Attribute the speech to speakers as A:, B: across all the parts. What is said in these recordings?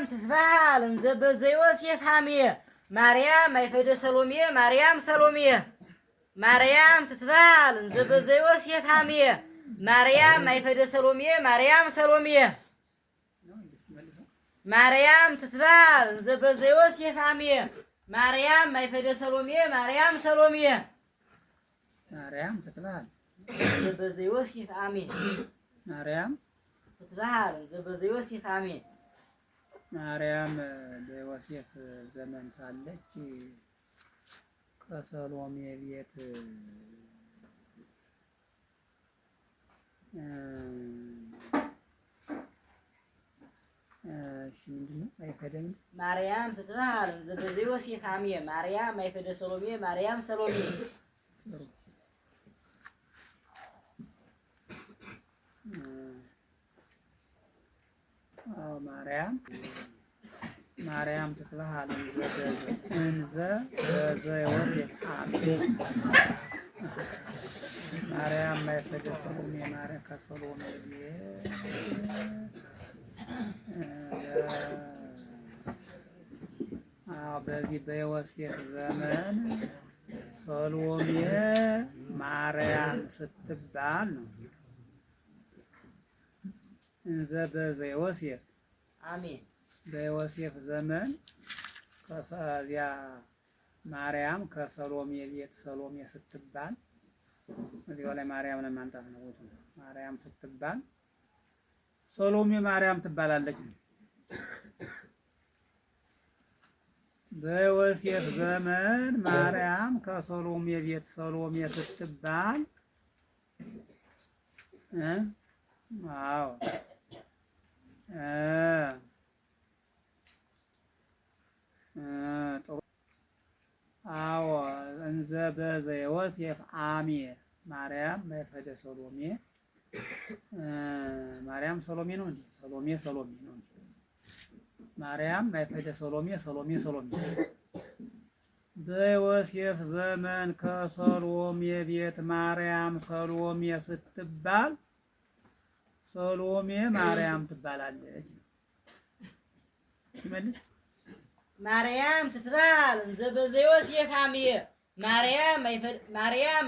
A: ትስባል እንዘ በዘዮሴፍ ሐምየ ማርያም አይፈደ ሰሎሜ ማርያም ሰሎሜ ማርያም ትትባል እንዘ በዘዮሴፍ ሐምየ ማርያም አይፈደ ሰሎሜ ማርያም ሰሎሜ ማርያም ትትባል እንዘ በዘዮሴፍ ሐምየ ማርያም አይፈደ ሰሎሜ ማርያም ሰሎሜ
B: ማርያም ትትባል
A: እንዘ በዘዮሴፍ ሐምየ
B: ማርያም
A: ትትባል እንዘ በዘዮሴፍ ሐምየ
B: ማርያም በዮሴፍ ዘመን ሳለች ከሰሎሜ ቤት እሺ ምንድነው አይፈደም
A: ማርያም ትትባል እንዘ በዘዮሴፍ ሐምየ ማርያም አይፈደ ሰሎሜ ማርያም ሰሎሜ
B: ጥሩ ማርያም ትትባል እንዘ በዘዮሴፍ ሐምየ ማርያም አይፈደ ሰሎሜ ማርያም ከሰሎሜ ቤት በዚህ በዮሴፍ ዘመን ሰሎሜ ማርያም ስትባል ነው። እንዘ በዘዮሴፍ
A: አሜን
B: በዮሴፍ ዘመን ከዚያ ማርያም ከሰሎሜ ቤት ሰሎሜ ስትባል እዚያው ላይ ማርያምን ማንጣት ነው። ማርያም ስትባል ሰሎሜ ማርያም ትባላለች። በዮሴፍ ዘመን ማርያም ከሰሎሜ ቤት ሰሎሜ ስትባል አዎ አዎ እንዘ በዘዮሴፍ ሐምየ ማርያም አይፈደ ሰሎሜ ማርያም ሰሎሜ ነው እንዴ? ሰሎሜ ነው እንጂ ማርያም አይፈደ ሰሎሜ ሰሎሜ በዮሴፍ ዘመን ከሰሎሜ ቤት ማርያም ሰሎሜ ስትባል ሰሎሜ ማርያም ትባላለች። ይመልስ
A: ማርያም ትትባል እንዘ በዘዮሴፍ ሐምየ ማርያም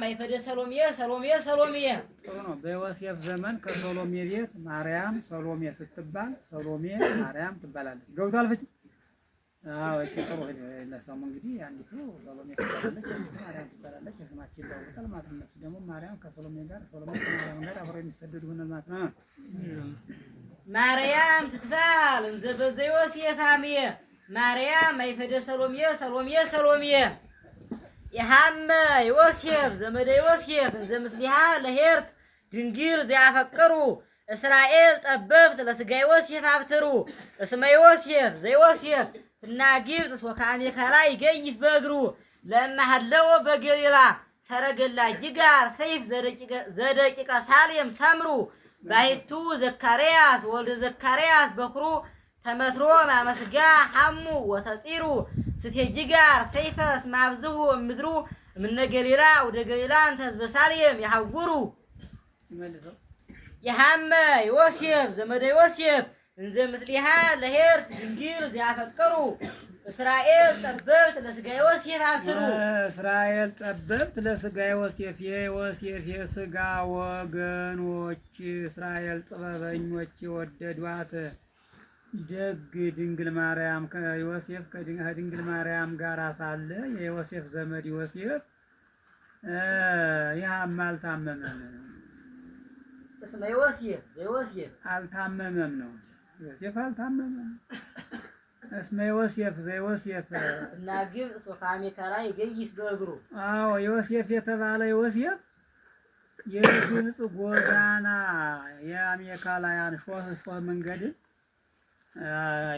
A: አይፈደ ሰሎሜ ሰሎሜ
B: ጥሩ ነው። በዮሴፍ ዘመን ከሰሎሜ ቤት ማርያም ሰሎሜ ስትባል ሰሎሜ ማርያም ትባላለች። ገብቷል ፍቺ? አዎ እሺ ጥሩ ሄደ። ለሰሙ እንግዲህ አንዲቱ ሰሎሜ ትባላለች፣ አንዲቱ ማርያም ትባላለች። የስማችን ይለወጣል ማለት ነው። እነሱ ደግሞ ማርያም ከሰሎሜ ጋር ሰሎሜ ከማርያም ጋር አብረው የሚሰደዱ ሆነው ማለት ነው።
A: ማርያም ትትባል እንዘ በዘዮሴፍ ሐምየ ማርያም አይፈደ ሰሎሜ የሐመ ዮሴፍ ዘመደ ዮሴፍ እንዘ ምስሊሃ ለሄርት ድንግል ዘያፈቅሩ እስራኤል ጠበብት ለሥጋ ዮሴፍ አብትሩ እስመ ዮሴፍ ዘዮሴፍ እና ግብፅ ወከአሜከላ ይገይስ በእግሩ ለእማሃለወ በገሊላ ሰረገላ ጅጋር ሰይፍ ዘደቂቀ ሳሌም ሰምሩ ባሕቱ ዘካርያስ ወልደ ዘካርያስ በኩሩ ተመትሮ ማመስጋ ሐሙ ወተጺሩ ስትሄጅጋር ሰይፈስ ማብዝሁ ምድሩ እምነ ገሊላ ወደ ገሊላ እንተ ህዝበ ሳሌም ያሐውሩ የሐመ ዮሴፍ ዘመደ ዮሴፍ እንዘ ምስሊሃ ለሄርት ድንግል ዘያፈቅሩ እስራኤል ጠበብት ለሥጋ ዮሴፍ አብትሩ
B: እስራኤል ጠበብት ለሥጋ ዮሴፍ የዮሴፍ የሥጋ ወገኖች እስራኤል ጥበበኞች የወደዷት ደግ ድንግል ማርያም ከዮሴፍ ከድንግል ማርያም ጋር ሳለ የዮሴፍ ዘመድ ዮሴፍ ያም አልታመመም።
A: እስመ ዮሴፍ ዘዮሴፍ
B: አልታመመም ነው። ዮሴፍ አልታመመም። እስመ ዮሴፍ ዘዮሴፍ
A: እና ግብፅ ወከአሜከላ ይገይስ በእግሩ
B: አዎ ዮሴፍ የተባለ ዮሴፍ የግብፅ ጎዳና የአሜከላውያን ሾህ መንገድን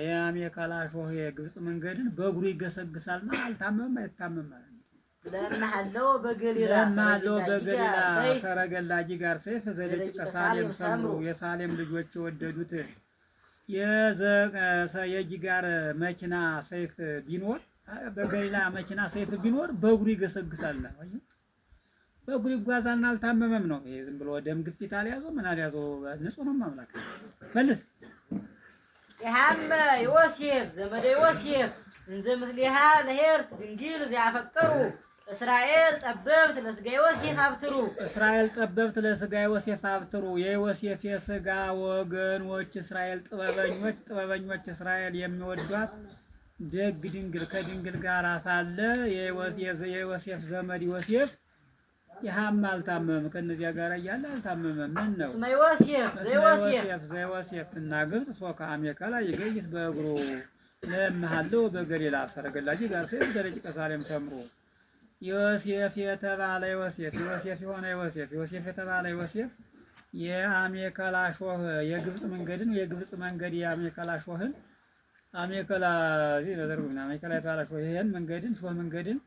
B: የአሜከላ ሾህ የግብፅ መንገድን በእግሩ ይገሰግሳልና አልታመመም አይታመም ማለት ነው።
A: ለእማሃለወ በገሊላ
B: ሰረገላ ጅጋር ሰይፍ ዘደቂቀ ሳሌም ሰምሩ የሳሌም ልጆች የወደዱት የጅጋር መኪና ሰይፍ ቢኖር በገሊላ መኪና ሰይፍ ቢኖር በእግሩ ይገሰግሳል ነው። በእግሩ ይጓዛልና አልታመመም ነው። ይሄ ዝም ብሎ ደም ግፊት አልያዘው ምን አልያዘው ንጹህ ነው። ማምላክ መልስ
A: የሐመ ዮሴፍ ዘመደ ዮሴፍ እንዘ ምስሊሃ ለሄርት ድንግል ዚያፈቀሩ እስራኤል ጠበብት ለስጋ ዮሴፍ አብትሩ
B: እስራኤል ጠበብት ለስጋ ዮሴፍ አብትሩ የዮሴፍ የስጋ ወገኖች እስራኤል ጥበበኞች እስራኤል የሚወዷት ደግ ድንግል ከድንግል ጋር ሳለ የዮሴፍ ዘመድ ዮሴፍ የሐማ አልታመመም። ከነዚያ ጋር እያለ አልታመመም። ምን ነው
A: እስመ ዮሴፍ
B: ዘዮሴፍ እና ግብፅ ሶካ አሜከላ ይገይት በእግሩ ለመሃለው በገሊላ ሰረገላጂ ጋር ሰይፍ ደረቂቀ ሳሌም ሰምሮ ዮሴፍ የተባለ ዮሴፍ የሆነ ዮሴፍ የተባለ ዮሴፍ የአሜከላ ሾህ የግብፅ መንገድ የአሜከላ ሾህን አሜከላ የተባለ ሾህ ይሄን መንገድን ሾህ መንገድን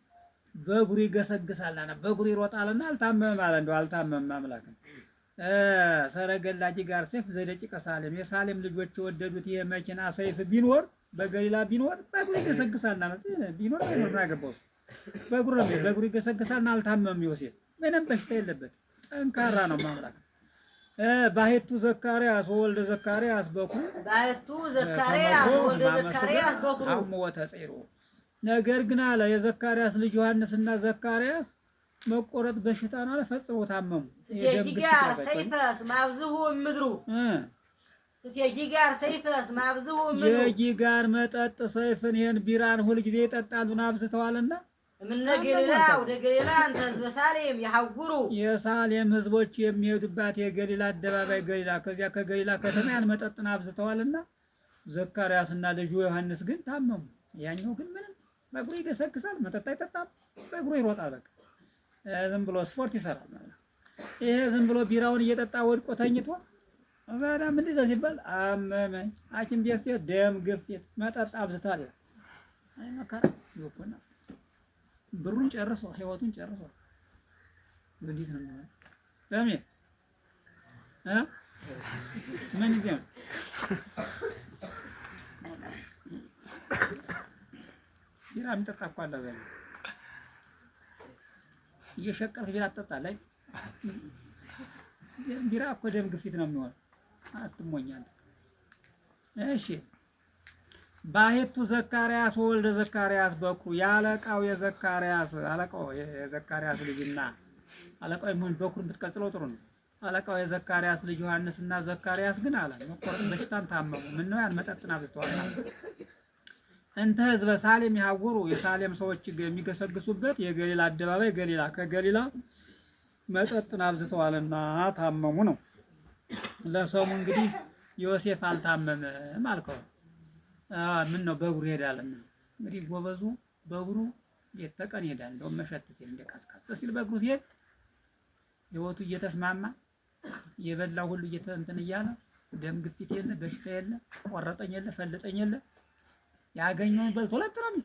B: በእግሩ ይገሰግሳልና በእግሩ ይሮጣልና አልታመመም አለ። እንደው አልታመመም አምላክ ሰረገላጂ ጋር ሰይፍ ዘደቂቀ ሳሌም የሳሌም ልጆች የወደዱት የመኪና ሰይፍ ቢኖር በገሊላ ቢኖር በእግሩ ይገሰግሳልና ቢኖር ያገባው በእግሩ ይገሰግሳልና አልታመመም። ዮሴፍ ምንም በሽታ የለበት ጠንካራ ነው አምላክ። ባሕቱ ዘካርያስ ወልደ ዘካርያስ በኩሩ አሞተ ጽይሮ ነገር ግን አለ የዘካርያስ ልጅ ዮሐንስና ዘካርያስ መቆረጥ በሽታ ነው አለ ፈጽሞ ታመሙ።
A: ስትየጂጋር ሰይፈስ ማብዝሁ ምድሩ
B: የጂጋር መጠጥ ሰይፍን ይሄን ቢራን ሁልጊዜ ይጠጣሉና አብዝተዋልና
A: እምነ ገሊላ ወደ ገሊላ አንተ ህዝበ ሳሌም ያሐውሩ
B: የሳሌም ህዝቦች የሚሄዱባት የገሊላ አደባባይ ገሊላ ከዚያ ከገሊላ ከተማ ያን መጠጥን አብዝተዋልና ዘካርያስና ልጁ ዮሐንስ ግን ታመሙ። ያኛው ግን ምንም በእግሩ ይገሰግሳል፣ መጠጥ አይጠጣም፣ በእግሩ ይሮጣል። በቃ ዝም ብሎ ስፖርት ይሰራል ማለት ይሄ ዝም ብሎ ቢራውን እየጠጣ ወድቆ ተኝቶ አባዳ ምንድን ነው ሲባል አመመኝ ሐኪም ቤት ሲሄድ ደም ግፊት መጠጥ አብዝቷል። አይ መከራ ይወቁና ብሩን ጨርሶ ህይወቱን ጨርሶ እንዴት ነው ማለት ለምን ምን ይዘም ቢራ የሚጠጣ እኮ አለ በል እየሸቀልክ ቢራ ትጠጣለህ። ቢራ እኮ ደም ግፊት ነው የሚሆነው። አትሞኛለህ። እሺ ባሕቱ ዘካርያስ ወልደ ዘካርያስ በኩሩ የአለቃው የዘካርያስ ልጅና አለቃው የሚሆን በኩሩን ብትቀጽለው ጥሩ ነው። አለቃው የዘካርያስ ልጅ ዮሐንስና ዘካርያስ ግን አለ መቆረጥ በሽታን ታመሙ። ምን ነው ያን መጠጥን አብዝተዋል። እንተ ህዝበ ሳሌም ያሐውሩ የሳሌም ሰዎች የሚገሰግሱበት የገሊላ አደባባይ ገሊላ ከገሊላ መጠጥን አብዝተዋልና ታመሙ ነው። ለሰሙ እንግዲህ ዮሴፍ አልታመመም አልከው። ምን ነው በእግሩ ይሄዳልና እንግዲህ ጎበዙ በእግሩ የተቀን ይሄዳል። እንደውም መሸት ሲል እንደቀስቀስ ሲል በእግሩ ሲሄድ ህይወቱ እየተስማማ የበላው ሁሉ እንትን እያለ ደም ግፊት የለ በሽታ የለ ቆረጠኝ የለ ፈልጠኝ የለ ያገኘውን በልቶ ለጥራም።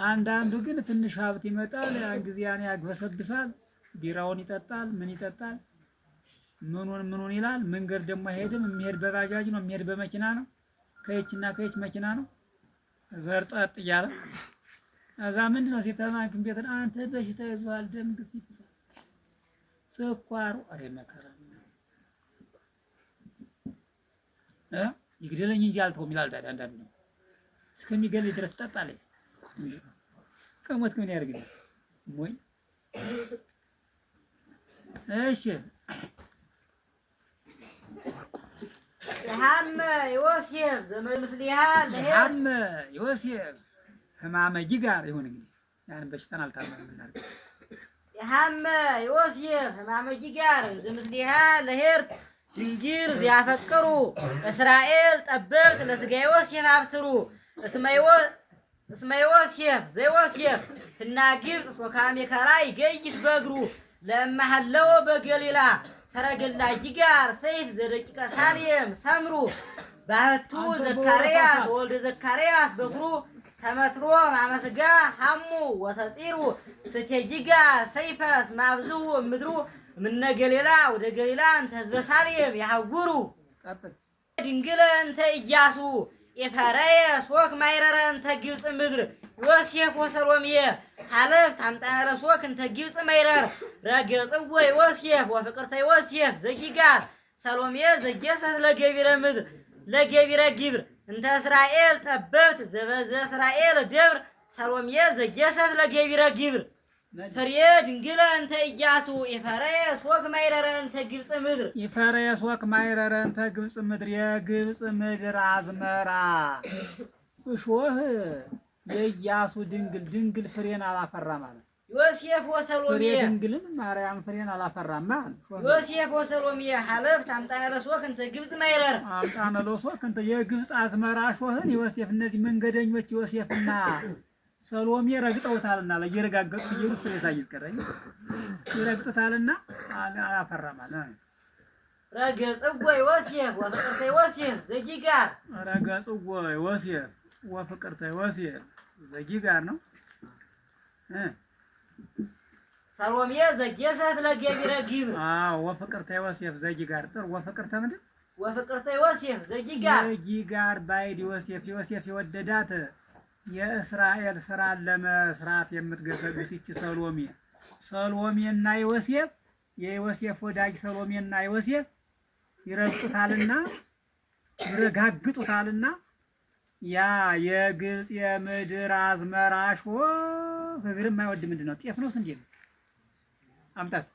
B: አንዳንዱ ግን ትንሽ ሀብት ይመጣል፣ ያን ጊዜ ያግበሰብሳል፣ ቢራውን ይጠጣል፣ ምን ይጠጣል፣ ምኑን ይላል። መንገድ ደግሞ አይሄድም፣ የሚሄድ በባጃጅ ነው፣ የሚሄድ በመኪና ነው። ከየችና ከየች መኪና ነው ዘርጠጥ እያለ እዛ ምንድነው ሲተማክም ቤት አንተ በሽታ ይዟል፣ ደም ግፊት፣ ስኳሩ አሬ መከራ ይግደለኝ እንጂ አልተውም ይላል። ታዲያ አንዳንድ ነው እስከሚገል ድረስ ጠጣለኝ ከሞት ምን ያርግልኝ ሞይ። እሺ
A: የሐመ ዮሴፍ ዘመን ምስሊሃ
B: የሐመ ዮሴፍ ህማመ ጂጋር ይሁን እንግዲህ ያን በሽታን አልታመመም እናርግ።
A: የሐመ ዮሴፍ ህማመ ጂጋር ዘምስሊሃ ለሄርት ድንግል ዚያፈቅሩ እስራኤል ጠበብት ለስጋ ዮሴፍ አብትሩ እስመ ዮሴፍ ዘዮሴፍ እና ግብፅ ሶካሜ ከላይ ገይት በእግሩ ለማህለው በገሊላ ሰረገላ ጂጋር ሰይፍ ዘደቂቀ ሳሌም ሰምሩ ባሕቱ ዘካርያስ ወልደ ዘካርያስ በኩሩ ተመትሮ ማመስጋ ሐሙ ወተጺሩ ስትየጂጋ ሰይፈስ ማብዝሁ ምድሩ ምነ ገሊላ ወደ ገሊላ እንተ ህዝበ ሳሌም ያሐውሩ ድንግል እንተ ኢያሱ ኢፈረየ ሶክ ማይረረ እንተ ግብፅ ምድር ዮሴፍ ወሰሎሜ ሐለፍት አምጣነ ረሶክ እንተ ግብፅ ማይረር ረገጽዎ ዮሴፍ ወፍቅርተ ዮሴፍ ዘጊጋር ሰሎሜ ዘጌሰት ለገቢረ ምድር ለገቢረ ግብር እንተ እስራኤል ጠበብት ዘበዘ እስራኤል ደብር ሰሎሜ ዘጌሰት ለገቢረ ግብር ፍሬ ድንግለ እንተ ኢያሱ ኢፈርኤስ ወክ ማይረረ እንተ ግብፅ ምድር
B: ኢፈርኤስ ወክ ማይረረ እንተ ግብፅ ምድር የግብፅ ምድር አዝመራ እሾህ የኢያሱ ድንግል ፍሬን አላፈራም አለ።
A: ዮሴፍ ወሰሎሜ
B: ፍሬ ድንግልን ማርያም ፍሬን አላፈራም አለ።
A: ዮሴፍ ወሰሎሜ ሀለፍት አምጣነ ለሶክ እንተ ግብፅ ማይረር
B: አምጣነ ለሶክ እንተ የግብፅ አዝመራ እሾህን ዮሴፍ እነዚህ መንገደኞች ዮሴፍና ሰሎሜ ረግጠውታልና ለየረጋገጡ ይሩ ፍሬ ሳይዝ ቀረኝ ይረግጡታልና አላፈራም አለ።
A: ረገጽዎ ዮሴፍ ወፍቅርተ ዮሴፍ ዘጊጋር
B: ረገጽዎ ዮሴፍ ወፍቅርተ ዮሴፍ ዘጊጋር ነው።
A: ሰሎሜ ዘጌሰት ለገቢረ ግብር
B: ወፍቅርተ ዮሴፍ ዘጊጋር ጥር ወፍቅርተ ምንድን
A: ወፍቅርተ ዮሴፍ
B: ዘጊጋር ባይድ ዮሴፍ የወደዳት የእስራኤል ስራን ለመስራት የምትገሰግስ ይቺ ሰሎሜና ዮሴፍ የዮሴፍ ወዳጅ ሰሎሜና ዮሴፍ ይረግጡታልና ይረጋግጡታልና ያ የግብፅ የምድር አዝመራ እሾህ እግርም አይወድ ምንድን ነው? ጤፍ ነው ስንዴ ነው? አምጣት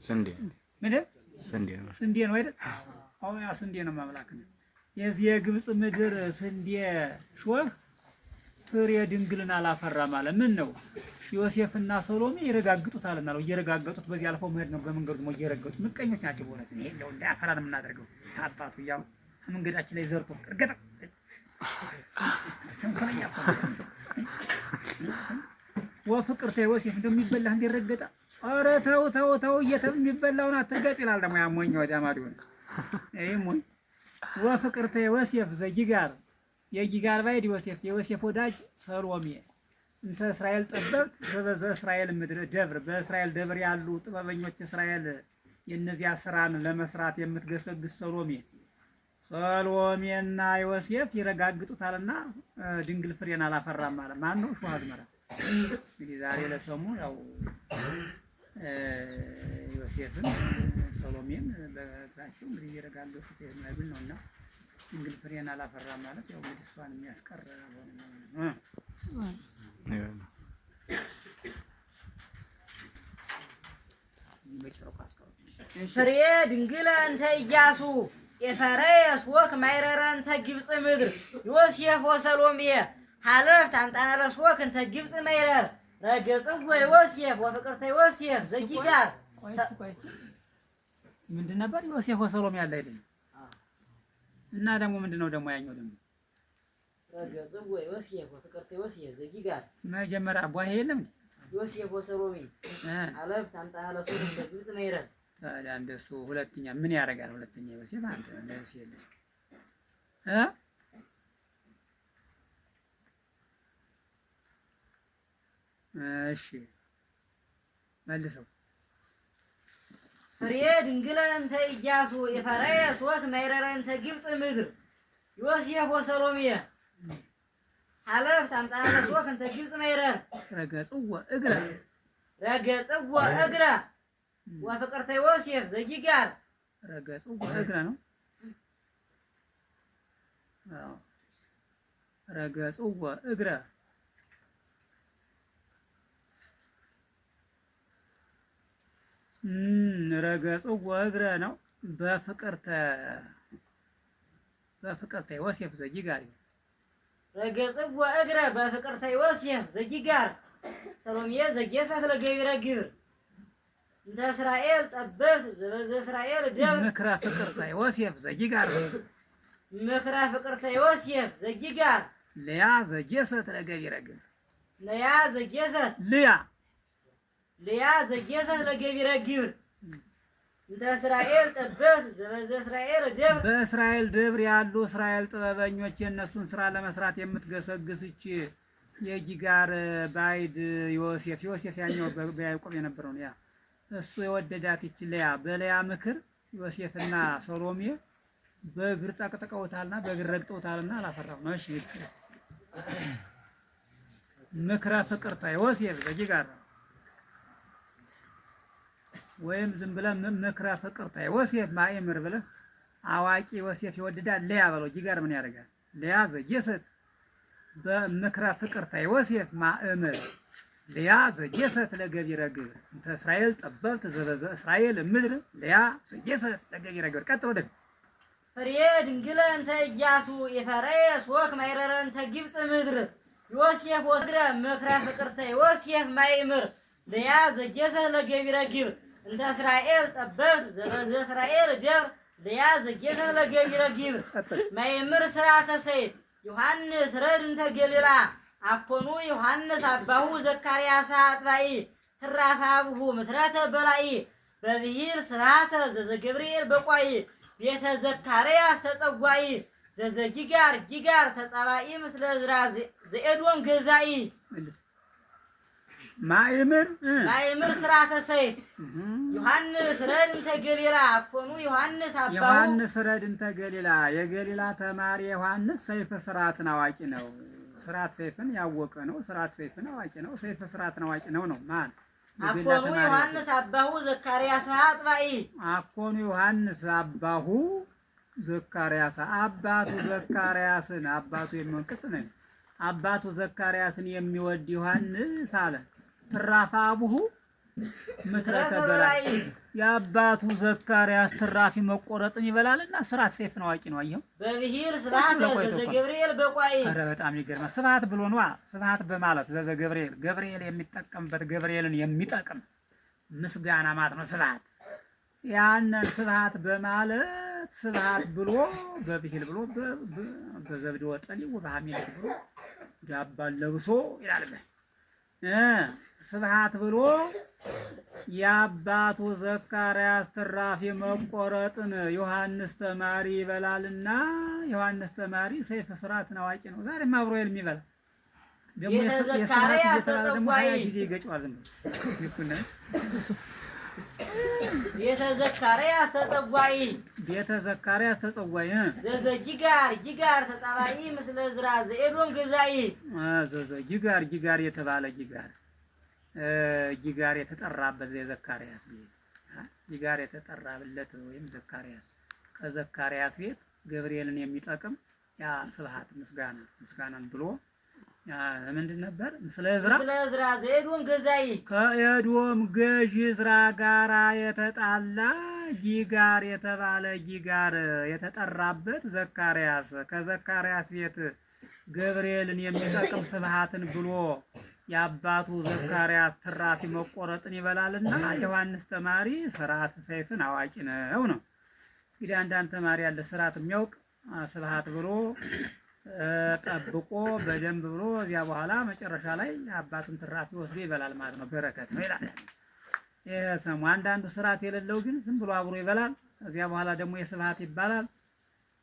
C: ስንዴ
B: ምንድን
C: ስንዴ
B: ነው አይደል? አዎ ያ ስንዴ ነው ማምላክ ነው። የዚህ የግብፅ ምድር ስንዴ እሾህ ፍሬ ድንግልን አላፈራም አለ። ምን ነው ዮሴፍና ሰሎሜ ይረጋግጡታልና ነው። እየረጋገጡት በዚህ አልፈው መሄድ ነው። በመንገዱ ነው እየረገጡት። ምቀኞች ናቸው በእውነት። ይሄ እንደው እንዳያፈራ ነው የምናደርገው። ታጣቱ ያው መንገዳችን ላይ ዘርቶ እርገጠ ተንከለኛ ወፍቅርተ ዮሴፍ እንደሚበላ እንዲረገጣ ኧረ ተው የሚበላውን አትርገጥ ይላል ደግሞ ያሞኝ ወዲያ ማዲው ነው። ይሄ ሞኝ ወፍቅርተ ዮሴፍ ዘጊጋር የጊጋር ባይድ ዮሴፍ የዮሴፍ ወዳጅ ሰሎሜ እንተ እስራኤል ጠበብት በበዘ እስራኤል ምድር ደብር በእስራኤል ደብር ያሉ ጥበበኞች እስራኤል የነዚያ ስራን ለመስራት የምትገሰግስ ሰሎሜና ዮሴፍ ይረጋግጡታልና ድንግል ፍሬን አላፈራም ማለት ማን ነው? ሹህ አዝመራ እንግዲህ ዛሬ ለሰሙ ያው ዮሴፍን ሰሎሜን በእግራቸው እንግዲህ እየረጋገጡት የሚያብል ነውና ድንግል ፍሬን አላፈራም ማለት ያው እንግዲህ እሷን የሚያስቀር ሆነ ነው።
A: ፍሬ ድንግለ እንተ ኢያሱ ኢፈርኤስ ወክ ማይረረ እንተ ግብፅ ምድር ዮሴፍ ወሰሎሜ ሀለፍት አምጣነ ለሶክ እንተ ግብፅ ማይረር ረገጽዎ ዮሴፍ ወፍቅርተ ዮሴፍ ዘጊጋር
B: ምንድን ነበር? ዮሴፍ ወሰሎሜ ያለ አይደል? እና ደግሞ ምንድነው ደግሞ ያኛው ደግሞ
A: ረገጽዎ ዮሴፍ ወፍቅርተ ዮሴፍ ዘጊጋር
B: መጀመሪያ ቧሄ የለም
A: ዮሴፍ ወሰሎሜ ሀለፍት አምጣነ ለሶክ እንተ ግብፅ ማይረር
B: ታዲያ እንደሱ ሁለተኛ ምን ያደርጋል? ሁለተኛ ዮሴፍ አንተ እንደዚህ የለም እሺ መልሰው
A: ፍሬ ድንግለ እንተ ኢያሱ ኢፈርኤስ ወክ ማይረረ እንተ ግብፅ ምድር ዮሴፍ ወሰሎሜ ሀለፍት አምጣነ ለሶክ እንተ ግብፅ ማይረር
B: ረገጽዎ
A: እግረ ወፍቅርተ ዮሴፍ ዘጊጋር
B: ረገጽዎ እግረ ነው። አዎ ረገጽዎ እግረ ረገጽዎ እግረ ነው። በፍቅርተ ዮሴፍ ዘጊጋር
A: ረገጽዎ እግረ በፍቅርተ ዮሴፍ ዘጊጋር ሰሎሜ ዘጌሰት ለገቢረ ግብር እንተ እስራኤል ጠበብት ዘበዘ እስራኤል ደብር
B: ምክረ ፍቅርተ ዮሴፍ ዘጊጋር
A: ልያ
B: ዘጌሰት ለገቢረ ግብር
A: ልያ ዘጌሰት ለገቢረ ግብር እንተ እስራኤል ጠበብት ዘበዘ እስራኤል ደብር
B: በእስራኤል ደብር ያሉ እስራኤል ጥበበኞች የእነሱን ስራ ለመስራት የምትገሰግስች የጊጋር ባይድ ዮሴፍ ያኛው በያዕቆብ የነበረው ነው። ያ እሱ የወደዳት ይች ልያ በልያ ምክር ዮሴፍና ሰሎሜ በእግር ጠቅጥቀውታልና በእግር ረግጠውታልና አላፈራም ነው። እሺ ምክረ ፍቅርተ ዮሴፍ ዘጊጋር ወይም ዝም ብለህ ምክረ ፍቅርተ ዮሴፍ ማእምር ብለህ አዋቂ ዮሴፍ ይወድዳል ለያ በለው ጂጋር ምን ያደርጋል? ለያ ዘጌሰት በምክረ ፍቅርተ ዮሴፍ ማእምር ለያ ዘጌሰት ለገቢረ ግብር እንተ እስራኤል ጠበብት ዘበዘ እስራኤል ምድር ለያ ዘጌሰት ለገቢረ ግብር። ቀጥሎ ወደፊት
A: ፍሬ ድንግለ እንተ ኢያሱ የፈረስ ወክ ማይረረ እንተ ግብፅ ምድር ዮሴፍ ወስግረ ምክረ ፍቅርተ ዮሴፍ ማእምር ለያ ዘጌሰት ለገቢረ ግብር እንተ እስራኤል ጠበብት ዘበዘ እስራኤል ደብር ለያ ዘጌሰት ለገቢረ ግብር ማእምር ስርዓተ ሰይፍ ዮሐንስ ረድ እንተ ገሊላ አኮኑ ዮሐንስ አባሁ ዘካርያስ አጥባኢ ትራፋ አቡሁ ምትረተ በላኢ በብሂል ስርዓተ ዘገብርኤል በቋኢ ቤተ ዘካርያስ ተጸጓኢ ዘዘጊጋር ጊጋር ተጸባኢ ምስለ ዕዝራ ዘኤዶም ገዛኢ ማእምር ስርዓተ ሰይፍ ዮሐንስ ረድ እንተ ገሊላ አኮኑ ዮሐንስ አባሁ
B: ዮሐንስ ረድ እንተ ገሊላ የገሊላ ተማሪ ዮሐንስ ሰይፍ ስርዓትን አዋቂ ነው። ስርዓት ሰይፍን ያወቀ ነው። ስርዓት ሰይፍን አዋቂ ነው። ሰይፍ ስርዓትን አዋቂ ነው ነው ማን?
A: አኮኑ ዮሐንስ አባሁ ዘካርያስ አጥባኢ
B: አኮኑ ዮሐንስ አባሁ ዘካርያስ አባቱ ዘካርያስን አባቱ የሚሆን ቅጽ ነው። አባቱ ዘካርያስን የሚወድ ዮሐንስ አለ ትራፋ አቡሁ ምትረተ በላይ የአባቱ ዘካርያስ ትራፊ መቆረጥን ይበላልና ስርዓት ሰይፍን አዋቂ ነው። አየው
A: በብሂል ስብሐት ዘገብርኤል በቋኢ
B: ኧረ በጣም ይገርማል። ስብሐት ብሎ ነዋ። ስብሐት በማለት ዘገብርኤል ገብርኤል የሚጠቀምበት ገብርኤልን የሚጠቅም ምስጋና ማለት ነው ስብሐት። ያንን ስብሐት በማለት ስብሐት ብሎ በብሂል ብሎ በዘብድ ወጠሊ ወበሐሚል ብሎ ዳባን ለብሶ ይላል። ስብሐት ብሎ የአባቱ ዘካርያስ ትራፊ መቆረጥን ዮሐንስ ተማሪ ይበላልና ዮሐንስ ተማሪ ሰይፍ ስርዓትን አዋቂ ነው። ዛሬም አብሮ የሚበላ ደግሞ የስርዓት እየተባለ ደግሞ 20 ጊዜ ይገጨዋል። ዝም ይኩነ
A: ቤተ ዘካርያስ ተጸጓኢ
B: ቤተ ዘካርያስ ተጸጓኢ
A: ጊጋር ተጸባኢ ምስለ ዕዝራ ዘኤዶም ገዛኢ
B: ጊጋር የተባለ ጊጋር የተጠራበት የዘካርያስ ቤት ጊጋር የተጠራበት ወይም ዘካርያስ ከዘካርያስ ቤት ገብርኤልን የሚጠቅም ያ ስብሐት ምስጋናን ብሎ ምንድን ነበር? ምስለ ዕዝራ
A: ዘኤዶም ገዛኢ
B: ከኤዶም ገዥ ዕዝራ ጋራ የተጣላ ጊጋር የተባለ ጊጋር የተጠራበት ዘካርያስ ከዘካርያስ ቤት ገብርኤልን የሚጠቅም ስብሐትን ብሎ የአባቱ ዘካርያስ ትራፊ መቆረጥን ይበላልና ዮሐንስ ተማሪ ስርዓት ሰይፍን አዋቂ ነው ነው። እንግዲህ አንዳንድ ተማሪ ያለ ስርዓት የሚያውቅ ስብሐት ብሎ ጠብቆ በደንብ ብሎ እዚያ በኋላ መጨረሻ ላይ የአባቱን ትራፊ ወስዶ ይበላል ማለት ነው። በረከት ነው ይላል። ይሄ ሰሙ አንዳንዱ ስርዓት የሌለው ግን ዝም ብሎ አብሮ ይበላል። እዚያ በኋላ ደግሞ የስብሐት ይባላል።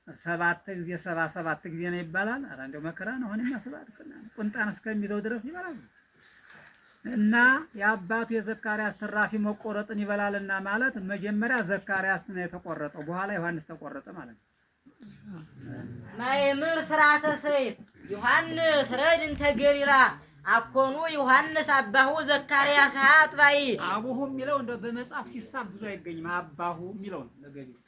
B: 7 ጊዜ 77 ጊዜ ነው ይባላል። ኧረ እንደው መከራ ነው። አሁንማ ስብሐት ቁንጣን እስከሚለው ድረስ ይበላል እና የአባቱ የዘካርያስ ትራፊ መቆረጥን ይበላልና ማለት መጀመሪያ ዘካርያስ ነው የተቆረጠው፣ በኋላ ዮሐንስ ተቆረጠ ማለት ነው።
A: ማእምር ስርዓተ ሰይፍ ዮሐንስ ረድ እንተ ገሊላ አኮኑ ዮሐንስ አባሁ ዘካርያስ አጥባኢ
B: አቡሁ የሚለው እንደው በመጽሐፍ ሲሳብ ብዙ አይገኝም። አባሁ የሚለው ነው ለገሊላ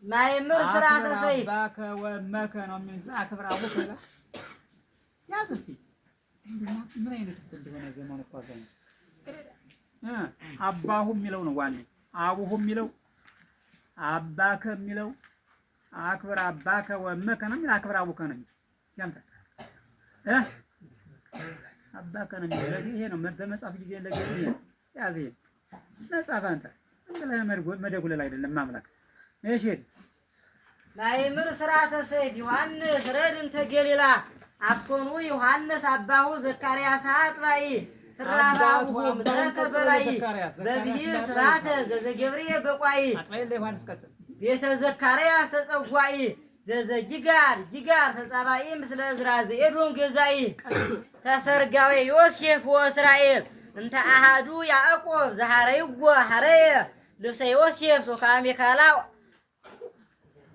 A: ማእምር ስርዓተ ሰይፍ
B: አባከ ወመከ ነው የሚል አክብር አቡከ ይላል። ያዝ እስቲ ምን አይነት እንደሆነ ዘመኑ ቋዘነ አባሁ የሚለው ነው ዋናው። አቡሁ የሚለው አባከ የሚለው አክብር አባከ ወመከ ነው የሚል አክብር አቡከ ነው የሚል ሲያምታ አባከ ነው የሚል ይሄ ነው በመጽሐፍ ጊዜ ለገሊላ ያዝ። ይሄ መጽሐፍ አንተ እንግዲህ መደጉለል አይደለም ማምላክ። እሺ
A: ማእምር ስርዓተ ሰይፍ ዮሐንስ ረድ እንተ ገሊላ አኮኑ ዮሐንስ አባሁ ዘካርያስ አጥባኢ ትራባሁ ምትረተ በላይ በብሂል ስብሐተ ዘገብርኤል በቋኢ ቤተ ዘካርያስ ተጸጓኢ ዘዘጊጋር ተጸባኢ ምስለ ዕዝራ ዘኤዶም ገዛኢ ተሰርጋዊ ዮሴፍ ወእስራኤል እንተ አሃዱ ያዕቆብ ዘሐረይዎ ሐረየ ልብሰ ዮሴፍ ሶካሜ ካላው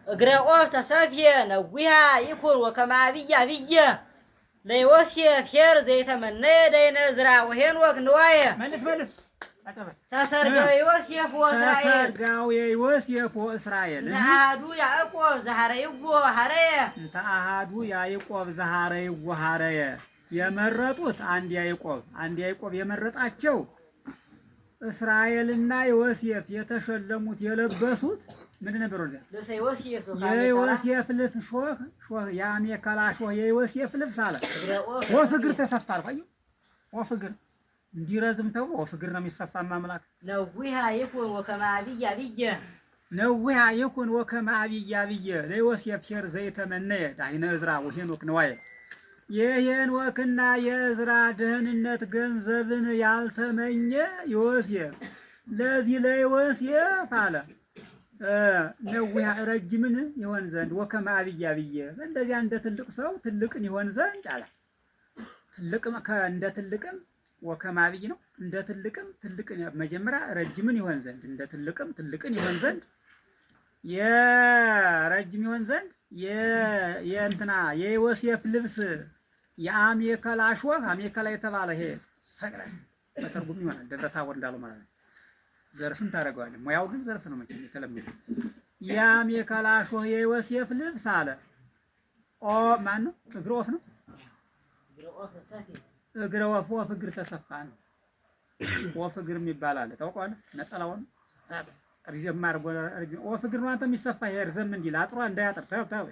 A: እግረ ኦፍ ተሰፍየ ነዊሃ ይኩን ወከመ አብየ ለዮሴፍ ሄር ዘይተመነየ ደይነ ዕዝራ ወሄኖክ ንዋየ
B: መልስ
A: ተሰርገው ዮሴፍ ወእስራኤል
B: ተሰርጋው ዮሴፍ ወእስራኤል
A: ተአሐዱ ያዕቆብ ዘሐረይዎ ሐረየ
B: ተአሐዱ ያዕቆብ ዘሐረይዎ ሐረየ የመረጡት አንድ ያዕቆብ የመረጣቸው እስራኤልና ዮሴፍ የተሸለሙት የለበሱት ምንድን ነበር? የዮሴፍ ልብስ ሾህ የአሜከላ ሾህ የዮሴፍ ልብስ አለ። ወፍ እግር ተሰፋ አልኳየሁ። ወፍ እግር እንዲረዝም ተብሎ ወፍ እግር ነው የሚሰፋ። ማምላክ
A: ነዊሃ ይኩን ወከመ አብይ አብየ
B: ነዊሃ ይኩን ወከመ አብይ አብየ ለዮሴፍ ሼር ዘይተመነየ ዳይነ እዝራ ወሄኖክ ነዋየ የሄኖክና የእዝራ ደህንነት ገንዘብን ያልተመኘ ዮሴፍ ለዚህ ለዮሴፍ አለ ነዊሃ ረጅምን ይሆን ዘንድ ወከመ አብይ አብየ እንደዚያ እንደ ትልቅ ሰው ትልቅን ይሆን ዘንድ አለ። ትልቅም እንደ ትልቅም ወከመ አብይ ነው። እንደ ትልቅም ትልቅን መጀመሪያ ረጅምን ይሆን ዘንድ እንደ ትልቅም ትልቅን ይሆን ዘንድ የረጅም ይሆን ዘንድ የእንትና የዮሴፍ ልብስ የአሜከላ ሾህ አሜከላ የተባለ ይሄ ሰቅለ በተርጉም ይሆናል ደብረ ታቦር እንዳለው ማለት ነው። ዘርፍን ታደርገዋለህ። ሙያው ግን ዘርፍ ነው መቼም የተለመደው። የአሜከላ ሾህ የዮሴፍ ልብስ አለ። ማን ነው? እግረ ወፍ ነው። እግረ ወፍ ወፍ እግር ተሰፋ ነው። ወፍ እግር የሚባል አለ ታውቀዋለህ? ነጠላውን ሳብ ርጀማር ወፍ እግር ነው አንተ የሚሰፋ ይሄ ርዘም እንዲል አጥሯ እንዳያጥር ታው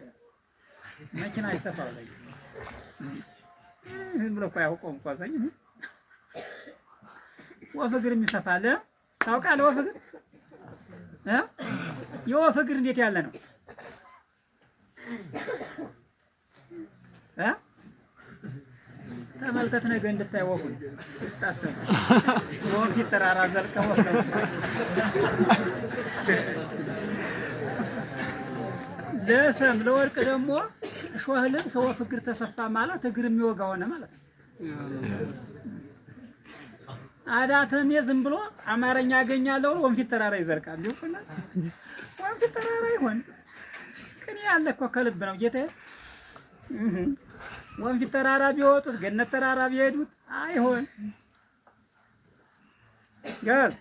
B: መኪና አይሰፋው ላይ ዝም ብሎ እኮ ያውቀውም እኮ አዛኝ ወፍ እግር የሚሰፋ አለ ታውቃለህ? ወፍ እግር የወፍ እግር እንዴት ያለ ነው? ተመልከት ነገ እንድታይ ወፉን እስታስተን ወፍ ተራራ ዘልቀው ወፍ ነው ለሰም ለወርቅ ደግሞ ሾህ ልብስ ወፍ እግር ተሰፋ ማለት እግር የሚወጋ ሆነ ማለት ነው። አዳተም ዝም ብሎ አማርኛ ያገኛለሁ ወንፊት ተራራ ይዘልቃል። ይሁንና ወንፊት ተራራ ይሆን ቅኔ ያለ እኮ ከልብ ነው ጌታዬ። ወንፊት ተራራ ቢወጡት ገነት ተራራ ቢሄዱት አይሆን ጋዝ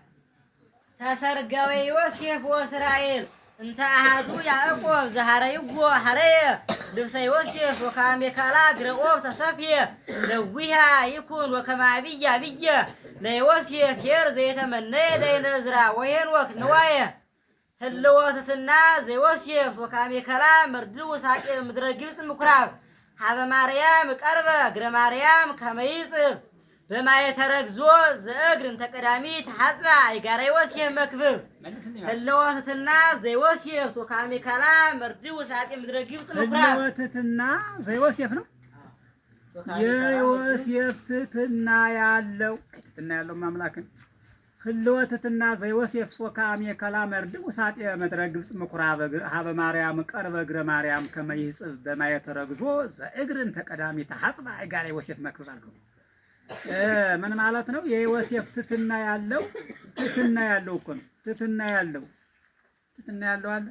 A: ተሰርገው ዮሴፍ ወእስራኤል እንተ አሐዱ ያዕቆብ ዘሐረይዎ ሐረየ ልብሰ ዮሴፍ ወከአሜከላ እግረ ኦብ ተሰፍየ ለዊሃ ይኩን ወከመ አብይ አብየ ለዮሴፍ ኄር ዘይተመነየ ዳይነ እዝራ ወሄኖክ ንዋየ ህልወትትና ዘዮሴፍ ወከአሜከላ መርድው ሳቄ ምድረ ግብጽ ምኩራብ ሀበ ማርያም ቀርበ እግረ ማርያም ከመ ይጽብ በማየ ተረግዞ ዘእግር እንተ ቀዳሚት ሐጽባ አይጋራ ዮሴፍ መክብብ ህልወትትና ዘዮሴፍ ወከአሜከላ መርድው ሳቄ ምድረ ግብጽ ምኩራብ
B: ህልወትትና ዘዮሴፍ ነው። የዮሴፍ ትትና ያለው ማምላክን ህልወትትና ዘዮሴፍ ወከአሜከላ መርድው ሳቄ ምድረ ግብጽ ምኩራብ ሀበ ማርያም ቀርበ እግረ ማርያም ከመ ይጽብ በማየ ተረግዞ ዘእግር እንተ ቀዳሚት ሐጽባ አይጋራ ዮሴፍ መክብብ አልከው። ምን ማለት ነው? የዮሴፍ ትትና ያለው እኮ ነው። ትትና ያለው አለ።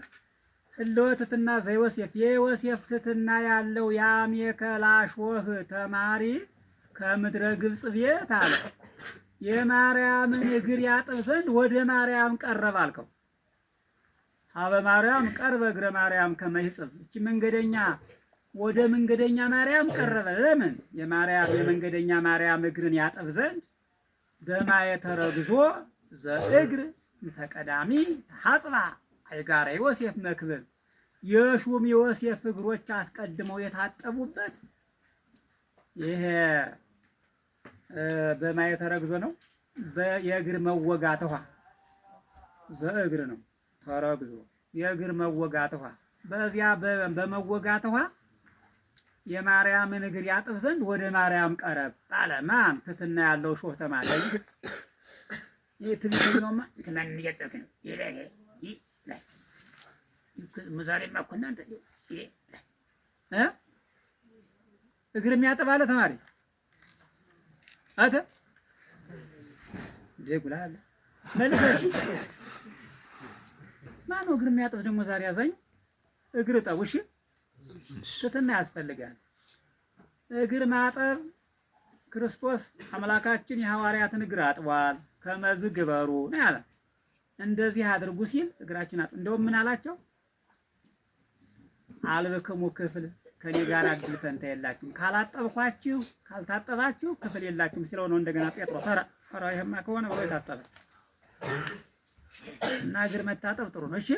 B: ህልወትትና ዘዮሴፍ የዮሴፍ ትትና ያለው የአሜከላ ሾህ ተማሪ ከምድረ ግብጽ ቤት አለ የማርያምን እግር ያጥብ ዘንድ ወደ ማርያም ቀረበ አልከው። ሀበ ማርያም ቀርበ እግረ ማርያም ከመ ይጽብ እቺ መንገደኛ ወደ መንገደኛ ማርያም ቀረበ። ለምን? የመንገደኛ ማርያም እግርን ያጥብ ዘንድ በማየ ተረግዞ ዘእግር እንተ ቀዳሚ ሐጽባ አይጋራ ዮሴፍ መክብብ የሹም ዮሴፍ እግሮች አስቀድመው የታጠቡበት ይሄ በማየ ተረግዞ ነው። የእግር መወጋት ውሃ ዘእግር ነው ተረግዞ የእግር መወጋት ውሃ በዚያ በመወጋት ውሃ የማርያምን እግር ያጥብ ዘንድ ወደ ማርያም ቀረብ አለ። ማን? ትትና ያለው ሾህ ተማሪ ይሄ ትልቁማ ትናን እየጠቀ ይሄ ላይ መዛሬ ማኮናንተ ይሄ እግር የሚያጥብ አለ ተማሪ አተ ደጉላል መልሰሽ ማን ነው እግር የሚያጥብ ደግሞ ዛሬ ያዛኝ እግር ጠውሽ ትትና ያስፈልጋል። እግር ማጠብ ክርስቶስ አምላካችን የሐዋርያትን እግር አጥቧል። ከመዝ ግበሩ ነው ያለ። እንደዚህ አድርጉ ሲል እግራችን እንደውም ምን አላቸው? አልበከሙ ክፍል ከኔ ጋር እድል ፈንታ የላችሁም፣ ካላጠብኳችሁ ካልታጠባችሁ ክፍል የላችሁም ሲለው ነው እንደገና ጴጥሮስ ኧረ ይሄማ ከሆነ ብሎ የታጠበ እና እግር መታጠብ ጥሩ ነው። እሺ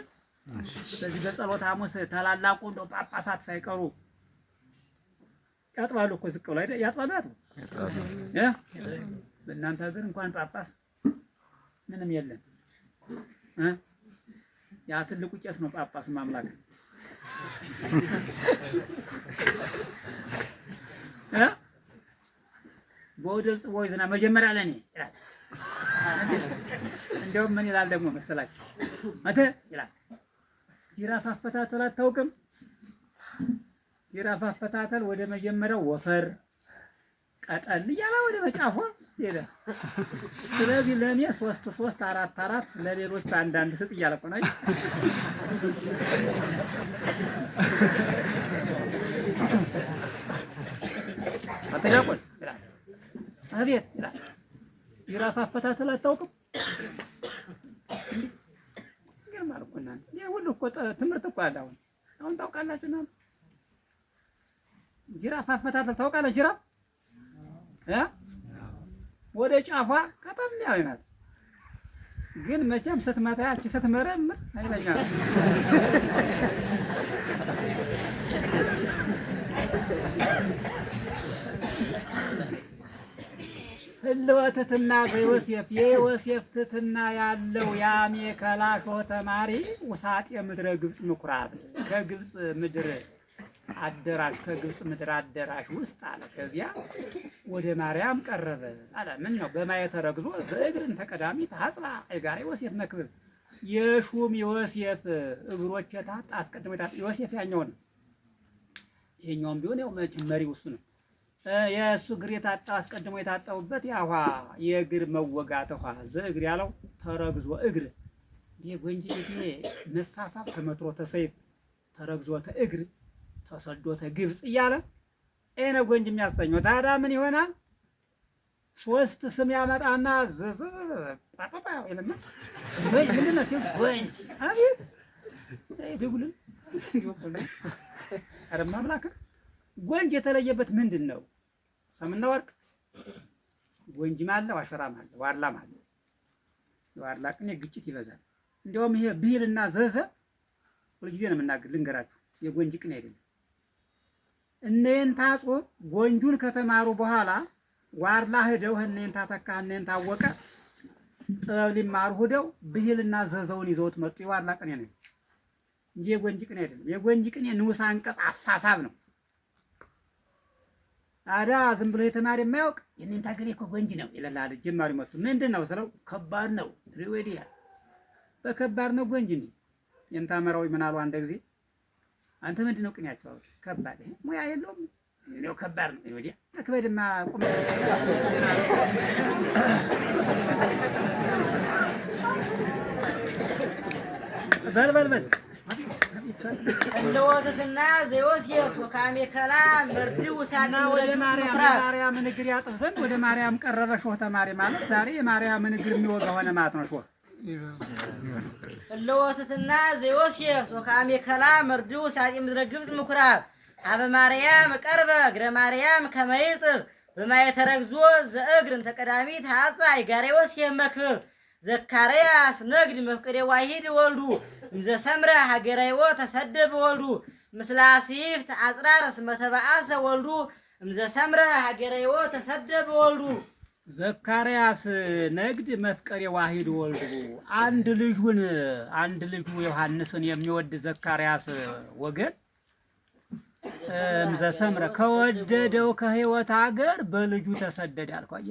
B: በዚህ በጸሎት ሐሙስ ታላላቁ እንደው ጳጳሳት ሳይቀሩ ያጥባሉ እኮ ዝቅ ብለው አይደል? ያጥባሉ በእናንተ ሀገር እንኳን ጳጳስ ምንም የለም። ያ ትልቁ ቄስ ነው ጳጳስ ማምላክ በወደል ጽቦይ ዝና መጀመሪያ ለኔ ይላል። እንደውም ምን ይላል ደግሞ መሰላችሁ? አንተ ይላል ጅራፍ አፈታተል አታውቅም? ጅራፍ አፈታተል ወደ መጀመሪያው ወፈር ቀጠል እያለ ወደ መጫፏ ሄደ። ስለዚህ ለኔ 3 3 4 4 ለሌሎች አንዳንድ ስጥ እያለ እኮ ነው። አተዳቆል ይላል። አቤት ይላል። ጅራፍ አፈታተል አታውቅም? ግን ማለት እኮ እናንተ ይሄ ሁሉ እኮ ትምህርት እኮ አለ። አሁን ታውቃላችሁ ነው። ጅራፍ አፈታተል ታውቃለህ? ጅራፍ ወደ ጫፏ ቀጠን ያለ ናት። ግን መቼም ስትመታ ያቺ ስትመረምር አይለኛ ህልወትትና በዮሴፍ የዮሴፍ ትትና ያለው የአሜከላ ሾህ ተማሪ ውሳጤ ምድረ ግብጽ ምኩራብ ከግብጽ ምድር አደራሽ ከግብጽ ምድር አደራሽ ውስጥ አለ። ከዚያ ወደ ማርያም ቀረበ አለ። ምን ነው በማየት ተረግዞ ዘእግርን ተቀዳሚ ታጽባ አይጋራ ዮሴፍ መክብብ የሹም ዮሴፍ እግሮች የታጣ አስቀድሞ የታጣ ዮሴፍ ያኛው ነው። ይሄኛውም ቢሆን ያው መሪው እሱ ነው። የእሱ እግር የታጣ አስቀድሞ የታጣውበት ያዋ የእግር መወጋት ውሃ ዘእግር ያለው ተረግዞ እግር ይሄ ጎንጂ ይሄ መሳሳብ ተመትሮ ተሰይፍ ተረግዞ ተእግር ተሰዶተ ግብጽ እያለ እኔ ጎንጅ የሚያሰኘው ታዲያ ምን ይሆናል? 3 ስም ያመጣና ጳጳ ይለና ወይ ምንድን ነው ሲል ጎንጅ አቤት ደጉልን አረማ አምላክ ጎንጅ የተለየበት ምንድን ነው? ሰምና ወርቅ ጎንጅ ማለት ዋሸራ ማለት ዋርላ ማለት ዋርላ ቅኔ ግጭት ይበዛል። እንደውም ይሄ ብሂልና ዘዘ ሁልጊዜ ነው የምናገር ልንገራችሁ የጎንጅ ቅኔ አይደለም። እነንታ ጾም ጎንጁን ከተማሩ በኋላ ዋርላ ሄደው እነንታ ተካ እነንታ ታወቀ ጥበብ ሊማሩ ሄደው ብሂልና ዘዘውን ይዘውት መጡ። የዋርላ ቅኔ ነው እንጂ የጎንጅ ቅኔ አይደለም። የጎንጅ ቅኔ ንዑስ አንቀጽ አሳሳብ ነው። አዳ ዝም ብሎ የተማሪ የማያውቅ የእነንታ ገሌ እኮ ጎንጅ ነው ይላል። ጀማሪ መጡ ምንድን ነው ስለው ከባድ ነው ሪዌዲያ በከባድ ነው ጎንጅ ነው የእንታ መራዊ ምን አሉ አንድ ጊዜ አንተ ምንድን ነው ቅኔያቸው? ከባድ ሙያ የለውም ነው ከባድ ነው ወዲያ አክበድማ ቁም በል
A: እንደወተትና ዘዮሴፍ ወካሜከላ መርድው ሳና
B: ወደ ማርያም ንግር ያጥፍ ዘንድ ወደ ማርያም ቀረበ። ሾህ ተማሪ ማለት ዛሬ የማርያም ንግር የሚወጋ ሆነ ማለት ነው። ሾህ
A: እለወትትና ዘዮሴፍ ወካሜከላ መርድው ሳጢ ምድረ ግብጽ ምኩራብ አበ ማርያም ቀርበ እግረ ማርያም ከመይጽብ በማየት ተረግዞ ዘእግርን ተቀዳሚ ታጻ አይጋራ ዮሴፍ መክብብ ዘካርያስ ነግድ መፍቀሬ ዋሂድ ወልዱ እንዘ ሰምረ ሀገራይዎ ተሰደበ ወልዱ ምስላሲፍ ተአጽራር ስመተባአሰ ወልዱ እንዘ ሰምረ ሀገራይዎ ተሰደበ ወልዱ
B: ዘካርያስ ነግድ መፍቀሬ ዋሂድ ወልዱ አንድ ልጁ ዮሐንስን የሚወድ ዘካርያስ ወገን እንዘ ሰምረ ከወደደው ከሕይወት ሀገር በልጁ ተሰደደ አልኳየ።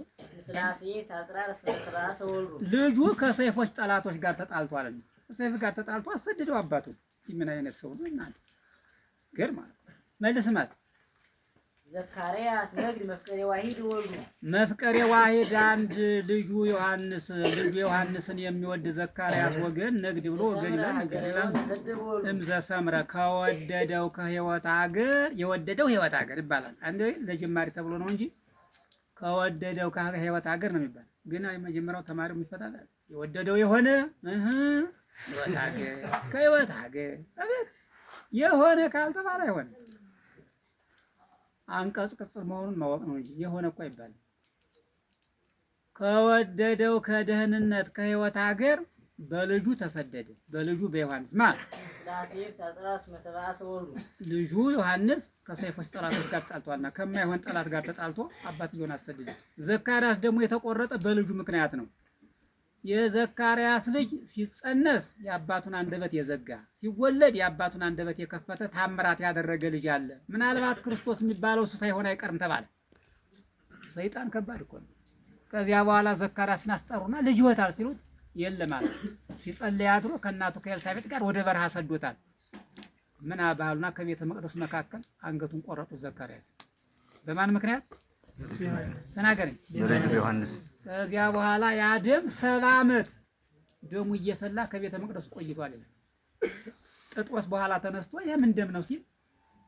B: ልጁ ከሰይፎች ጠላቶች ጋር ተጣልቷል። ከሰይፍ ጋር ተጣልቶ አሰደደው አባቱ። ምን አይነት ሰው ነው እናንተ? ገርማ መልስ ማለት
A: ዘካርያስ ነግድ መፍቀሬ ዋሂድ ወልዱ
B: መፍቀሬ ዋሂድ አንድ ልጁ ዮሐንስን የሚወድ ዘካርያስ ወገን ነግድ ብሎ ወገን ይላል። እምዘ ሰምረ ከወደደው ከሕይወት ሀገር የወደደው ሕይወት ሀገር ይባላል። አንዴ ለጅማሪ ተብሎ ነው እንጂ ከወደደው ከሕይወት ሀገር ነው የሚባል ግን የመጀመሪያው ተማሪው የሚፈታታል የወደደው የሆነ ህይወት ሀገር ከህይወት ሀገር አቤት የሆነ ካልተባለ አይሆንም። አንቀጽ ቅጽል መሆኑን ማወቅ ነው እንጂ የሆነ እኮ አይባልም። ከወደደው ከደህንነት ከህይወት ሀገር በልጁ ተሰደደ። በልጁ በዮሐንስ ልጁ ዮሐንስ ከሰይፎች ጠላቶች ጋር ተጣልቷልና ከማይሆን ጠላት ጋር ተጣልቶ አባትየውን አሰደደ። ዘካርያስ ደግሞ የተቆረጠ በልጁ ምክንያት ነው። የዘካርያስ ልጅ ሲጸነስ የአባቱን አንደበት የዘጋ ሲወለድ የአባቱን አንደበት የከፈተ ታምራት ያደረገ ልጅ አለ። ምናልባት ክርስቶስ የሚባለው እሱ ሳይሆን አይቀርም ተባለ። ሰይጣን ከባድ እኮ ነው። ከዚያ በኋላ ዘካርያስን አስጠሩና ልጅ ይወታል ሲሉት የለም አለ። ሲጸልይ አድሮ ከእናቱ ከኤልሳቤጥ ጋር ወደ በረሃ ሰዶታል። ምን አባሉና ከቤተ መቅደስ መካከል አንገቱን ቆረጡት ዘካርያስ። በማን ምክንያት ተናገረኝ?
C: በልጁ ዮሐንስ።
B: ከዚያ በኋላ ያ ደም 70 ዓመት ደሙ እየፈላ ከቤተ መቅደስ ቆይቷል። ጥጦስ በኋላ ተነስቶ የምን ደም ነው ሲል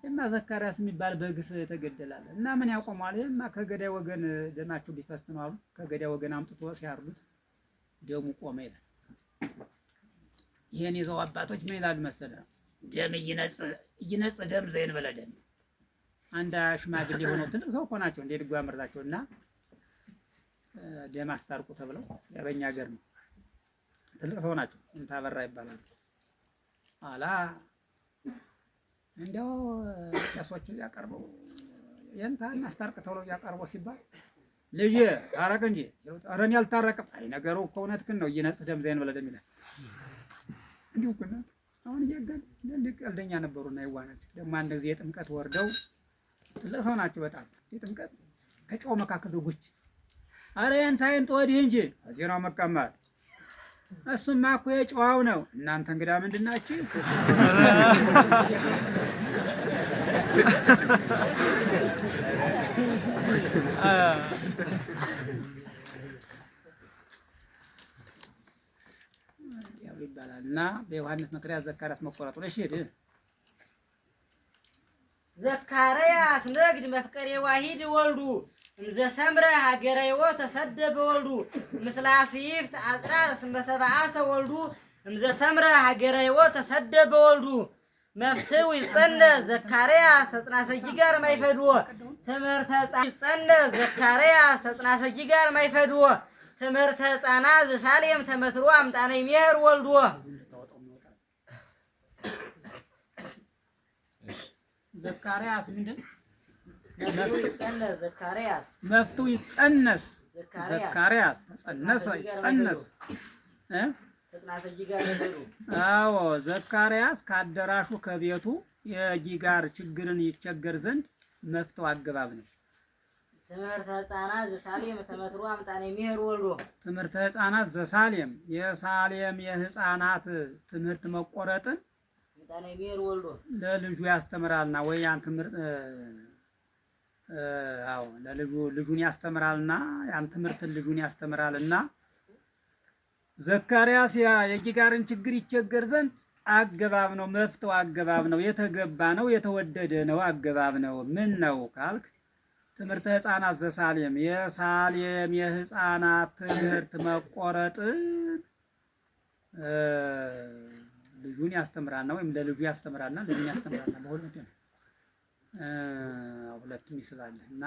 B: እና ዘካርያስ የሚባል በግፍ ተገደላለ እና ምን ያቆማል? እና ከገዳይ ወገን ደማቸው ሊፈስ ነው አሉ። ከገዳይ ወገን አምጥቶ ሲያርዱት ደሙ ቆመ ይላል። ይሄን ይዘው አባቶች ምን ይላሉ መሰለህ? ደም ይነጽ ደም ዘይን በለደም። አንድ ሽማግሌ ሆነው ትልቅ ሰው እኮ ናቸው እንደ ድጓ መርዳቸውና ደም አስታርቁ ተብለው ያበኛ ሀገር ነው። ትልቅ ሰው ናቸው። እንታበራ ይባላል። አላ እንደው ቄሶቹ ያቀርበው የንታን አስታርቅ ተብለው ያቀርበው ሲባል ልጅ ታረቅ እንጂ አረን ያልታረቀም አይ ነገሩ እኮ እውነትህን ነው እየነጽ ደም ዘይን በለደም ይላል። እንዲሁ እኮ ነው። አሁን እያገል ለልቅ ቀልደኛ ነበሩና ይዋናቸው ደግሞ አንድ ጊዜ የጥምቀት ወርደው ትልቅ ሰው ናቸው በጣም የጥምቀት ከጨው መካከል ጉች አረ የንታይን ተወዲህ እንጂ እዚህ ነው መቀመጥ። እሱማ እኮ የጨዋው ነው። እናንተ እንግዳ ምንድን ናችሁ? ያው ይባላል እና በዮሐንስ ምክንያት ዘካርያስ መቆረጡ ነው። እሺ
A: ዘካርያስ ነግድ መፍቀሬ ዋሂድ ወልዱ እንዘ ሰምረ ሀገረ ሕይወት ተሰደበ ወልዱ ምስለ አስይፍት አጽራር እስመ ተባአሰ ወልዱ እንዘ ሰምረ ሀገረ ሕይወት ተሰደበ ወልዱ መፍትው ይጸነ ዘካርያስ ተጽናሰጂ ጋር ማይፈድዎ ትምህርተ ይጸነ ዘካርያስ ተጽናሰጂ ጋር ማይፈድዎ ትምህርተ ሕፃናት ዘሳሌም ተመትሮ አምጣነ ይሜር ወልድዎ
B: ዘካርያስ ምንድን
A: መፍቱ
B: ይጸነስ ዘካርያስ ተጸነሰ ይጸነስ አዎ ዘካርያስ ከአዳራሹ ከቤቱ የጊጋር ችግርን ይቸገር ዘንድ መፍተው አገባብ ነው።
A: ትምህርተ ሕፃናት ዘሳሌም ተመትሮ አምጣነ ይሜር ወልድዎ
B: ትምህርተ ሕፃናት ዘሳሌም የሳሌም የሕፃናት ትምህርት መቆረጥን ለልጁ ያስተምራልና ወይ ያን ትምህርት አዎ ለልጁ ልጁን ያስተምራልና ያን ትምህርትን ልጁን ያስተምራልና ዘካርያስ የጊጋርን ችግር ይቸገር ዘንድ አገባብ ነው። መፍተው አገባብ ነው። የተገባ ነው። የተወደደ ነው። አገባብ ነው። ምን ነው ካልክ ትምህርተ ሕፃናት ዘሳሌም የሳሌም የሕፃናት ትምህርት መቆረጥን ልጁን ያስተምራልና ወይም ለልጁ ያስተምራልና ልጁን ያስተምራልና በሁለቱ ነው። ሁለቱም ይስባል እና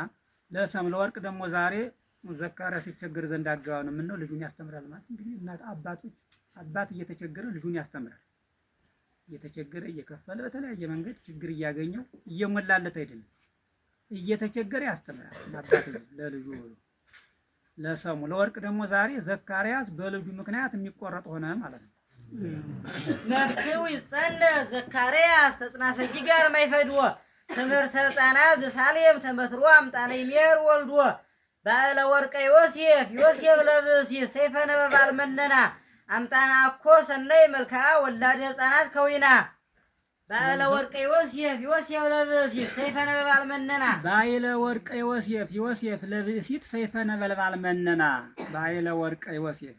B: ለሰም ለወርቅ ደግሞ ዛሬ ዘካርያስ ሲቸገር ዘንድ አገባብ ነው። ምን ነው ልጁን ያስተምራል ማለት እንግዲህ እናት አባት እየተቸገረ ልጁን ያስተምራል። እየተቸገረ እየከፈለ በተለያየ መንገድ ችግር እያገኘው እየሞላለት አይደለም እየተቸገረ ያስተምራል። አባት ለልጁ ብሎ ለሰሙ ለወርቅ ደግሞ ዛሬ ዘካርያስ በልጁ ምክንያት የሚቆረጥ ሆነ ማለት ነው።
A: መፍትው ይጸነ ዘካርያስ ተጽናሰጂ ጋር ማይፈድዎ ትምህርተ ሕፃናት ዘሳሌም ተመትሮ አምጣነ ይሜር ወልድዎ ባለ ወርቀ ዮሴፍ ለብእሲት ሰይፈ ነበልባል መነና አምጣና እኮ ሰናይ መልክዓ ወላደ ሕፃናት ከዊና ባለ ወርቀ ዮሴፍ ለብእሲት ሰይፈ ነበልባል መነና
B: ባለ ወርቀ ዮሴፍ ለብእሲት ሰይፈ ነበልባል መነና ባለ ወርቀ ዮሴፍ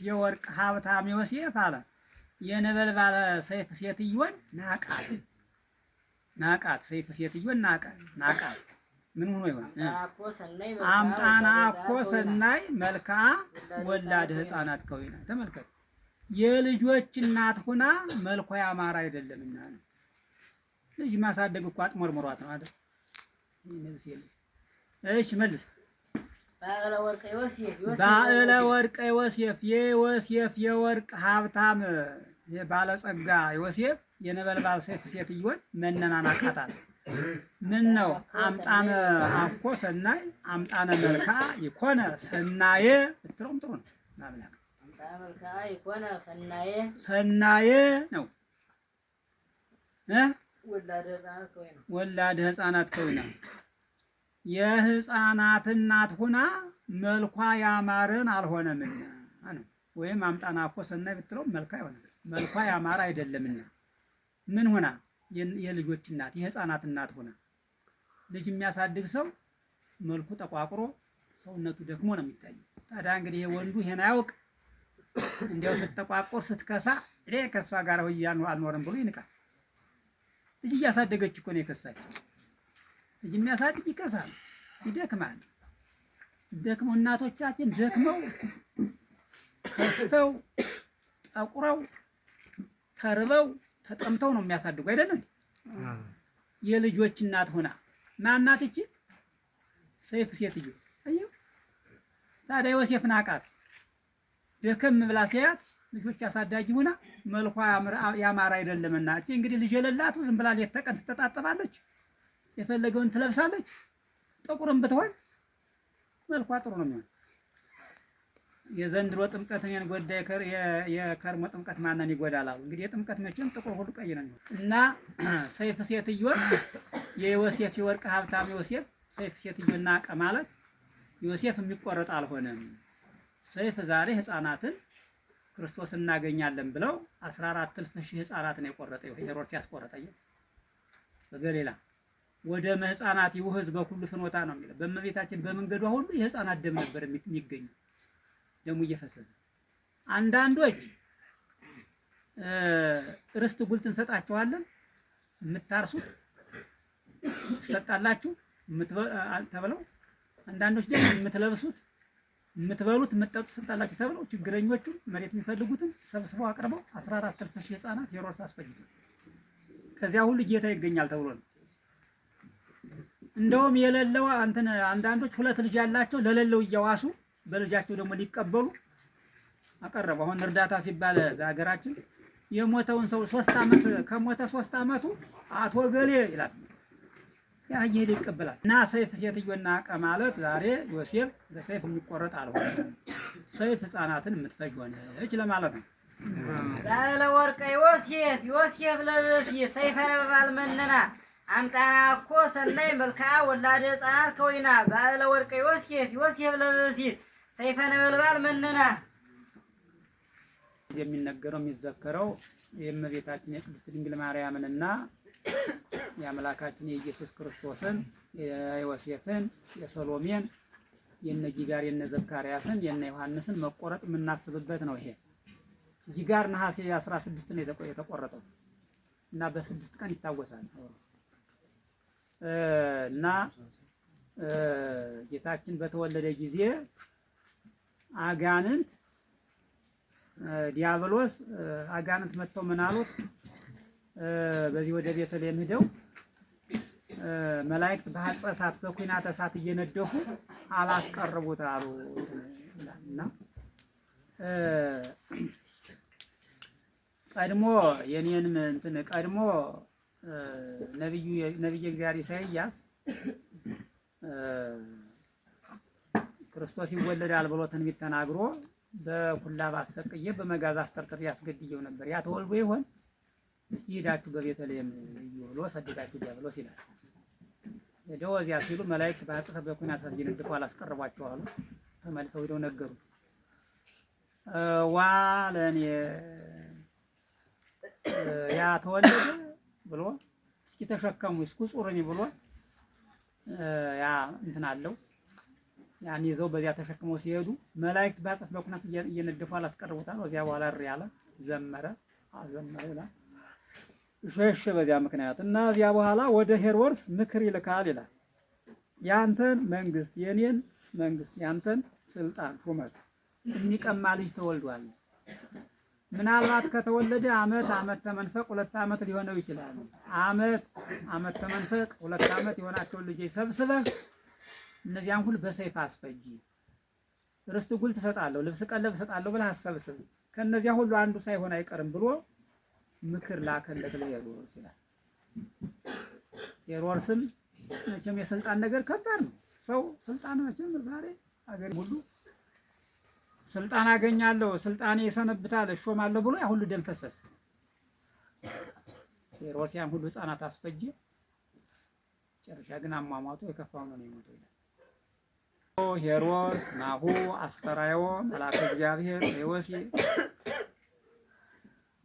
B: የወርቅ ሀብታም ዮሴፍ አለ የነበልባል ሰይፍ ሴትዮን ናቃት ሰይፍ ሴትዮን ናቃት ምን ሆኖ ይሆን?
A: አምጣነ
B: አኮ ሰናይ መልክዓ ወላደ ሕፃናት ከዊና። ተመልከት፣ የልጆች እናት ሁና መልኳ ያማረ አይደለምና ነው። ልጅ ማሳደግ እኮ አጥሞርምሯት ነው አይደል? ይነብስ የለ። እሺ መልስ።
A: ባዕለ ወርቀ ዮሴፍ
B: ባዕለ ወርቀ ዮሴፍ የዮሴፍ የወርቅ ሀብታም የባለጸጋ ዮሴፍ የነበልባል ሰይፍ ሴትዮን መነናን አቃታት። ምን ነው አምጣነ አኮ ሰናይ አምጣነ መልክዓ ይኮነ ሰናየ ብትለውም ጥሩ ነው። ማምላክ
A: አምጣነ መልክዓ ይኮነ ሰናየ
B: ሰናየ ነው።
A: ወላደ ሕፃናት ከዊና
B: የሕፃናት እናት ሁና መልኳ ያማረን አልሆነምና ነው። ወይም አምጣነ አኮ ሰናይ ብትለው መልካ ይሆናል። መልኳ ያማረ አይደለምና ምን ሆና? የልጆች እናት የሕፃናት እናት ሆና። ልጅ የሚያሳድግ ሰው መልኩ ጠቋቁሮ ሰውነቱ ደክሞ ነው የሚታየው። ታዲያ እንግዲህ ይሄ ወንዱ ይሄን አያውቅ። እንዲያው ስትጠቋቁር ስትከሳ እኔ ከሷ ጋር ሆይ አልኖርም ብሎ ይንቃል። ልጅ እያሳደገች እኮ ነው የከሳች። ልጅ የሚያሳድግ ይከሳል፣ ይደክማል። ደክመው እናቶቻችን ደክመው ከስተው ጠቁረው ተርበው ተጠምተው ነው የሚያሳድጉ አይደለም። የልጆች እናት ሆና ማናት እቺ? ሰይፍ ሴትዮ። አየው ታዲያ ዮሴፍ ናቃት። ደከም ብላ ሲያት ልጆች አሳዳጊ ሆና መልኳ ያማረ አይደለምና እቺ እንግዲህ ልጅ የሌላት ዝም ብላ ሌት ተቀን ትተጣጠባለች፣ የፈለገውን ትለብሳለች። ጥቁርም ብትሆን መልኳ ጥሩ ነው የሚሆን። የዘንድሮ ጥምቀት እኔን ጎዳ፣ የከርሞ ጥምቀት ማንን ይጎዳል አሉ። እንግዲህ የጥምቀት መቼም ጥቁር ሁሉ ቀይ ነው እና ሰይፍ ሴትዮን የዮሴፍ የወርቅ ሀብታም ዮሴፍ ሰይፍ ሴትዮና ናቀ ማለት ዮሴፍ የሚቆረጥ አልሆነም። ሰይፍ ዛሬ ሕፃናትን ክርስቶስ እናገኛለን ብለው 14,000 ሕፃናትን የቆረጠ ሄሮድስ ያስቆረጠ በገሊላ ወደ ሕፃናት ይውህዝ በኩሉ ፍኖታ ነው የሚለው። በእመቤታችን በመንገዷ ሁሉ የሕፃናት ደም ነበር የሚገኘው። ደሙ እየፈሰሰ አንዳንዶች ርስት ጉልት እንሰጣችኋለን የምታርሱት ትሰጣላችሁ ተብለው፣ አንዳንዶች ደግሞ የምትለብሱት የምትበሉት የምትጠጡት ትሰጣላችሁ ተብለው ችግረኞቹ መሬት የሚፈልጉትን ሰብስበው አቅርበው 14,000 ሕፃናት ሄሮድስ አስፈጅቷል። ከዚያ ሁሉ ጌታ ይገኛል ተብሎ ነው። እንደውም የሌለው አንዳንዶች 2 ልጅ ያላቸው ለሌለው እያዋሱ በልጃቸው ደግሞ ሊቀበሉ አቀረቡ። አሁን እርዳታ ሲባል በሀገራችን የሞተውን ሰው 3 ዓመት ከሞተ 3 ዓመቱ አቶ ገሌ ይላል። ያ ይሄ ይቀበላል። እና ሰይፍ ሴትዮና ናቀ ማለት ዛሬ ዮሴፍ በሰይፍ የሚቆረጥ አልሆነም። ሰይፍ ሕፃናትን የምትፈጅ ሆነች ለማለት ነው።
A: ባዕለ ወርቀ ዮሴፍ ለብእሲ ሰይፈ ነበልባል መነና አምጣነ አኮ ሰናይ መልክዓ ወላደ ሕፃናት ከዊና። ባዕለ ወርቀ ዮሴፍ ለብእሲ ሰይፈ ነበልባል መነና።
B: የሚነገረው የሚዘከረው የእመቤታችን የቅድስት ድንግል ማርያምንና የአምላካችን የኢየሱስ ክርስቶስን የዮሴፍን የሰሎሜን የነ ጊጋር የነ ዘካርያስን የነ ዮሐንስን መቆረጥ የምናስብበት ነው። ይሄ ጊጋር ነሐሴ 16 ነው የተቆረጠው እና በ6 ቀን ይታወሳል። እና ጌታችን በተወለደ ጊዜ አጋንንት ዲያብሎስ አጋንንት መጥተው ምን አሉት? በዚህ ወደ ቤተልሔም ሄደው መላእክት በሐጸ እሳት በኩናተ እሳት እየነደፉ አላስቀርቡት አሉ እና ቀድሞ የኔን እንትን ቀድሞ ነብዩ እግዚአብሔር ኢሳይያስ ክርስቶስ ይወለዳል ብሎ ትንቢት ተናግሮ በኩላብ አሰቅዬ በመጋዝ አስተርትሬ ያስገድየው ነበር። ያ ተወልዶ ይሆን? እስኪ ሄዳችሁ በቤተልሔም ብሎ ሰደዳችሁ ዲያብሎስ ይላል። ሄደው እዚያ ሲሉ መላእክት በሐጸ በኩናተ እሳት እየነደፉ አላስቀርቧቸው አሉ። ተመልሰው ሄደው ነገሩት። ዋለኔ ያ ተወለደ ብሎ እስኪ ተሸከሙ እስኪ ጹሩኒ ብሎ ያ እንትን አለው። ያን ይዘው በዚያ ተሸክመው ሲሄዱ መላእክት በሐጸ በኩናት እየነደፉ አላስቀርቡታል። እዚያ በኋላ እሪ ያለ ዘመረ ይላል ሸሸ በዚያ ምክንያት እና እዚያ በኋላ ወደ ሄሮድስ ምክር ይልካል ይላል። ያንተን መንግስት የኔን መንግስት ያንተን ስልጣን ሹመት የሚቀማ ልጅ ተወልዷል። ምናልባት ከተወለደ አመት ተመንፈቅ 2 ዓመት ሊሆነው ይችላል። አመት ተመንፈቅ 2 ዓመት የሆናቸውን ልጅ ሰብስበህ እነዚያን ሁሉ በሰይፍ አስፈጅ። ርስት ጉል ትሰጣለሁ፣ ልብስ ቀለብ እሰጣለሁ ብለህ አሰብስብ። ከነዚያ ሁሉ አንዱ ሳይሆን አይቀርም ብሎ ምክር ላከለት ለሄሮድስ ይላል። ሄሮድስም መቼም የስልጣን ነገር ከባድ ነው። ሰው ስልጣን መቼም ዛሬ አገር ሁሉ ስልጣን አገኛለሁ፣ ስልጣኔ ይሰነብታል፣ እሾማለሁ ብሎ ያ ሁሉ ደም ፈሰሰ። ሄሮድስ ያን ሁሉ ህፃናት አስፈጀ። ጨርሻ ግን አሟሟቱ የከፋው ነው የሞተው ይላል። ሄሮድስ ናሁ አስተራዮ መልአከ እግዚአብሔር ለዮሴፍ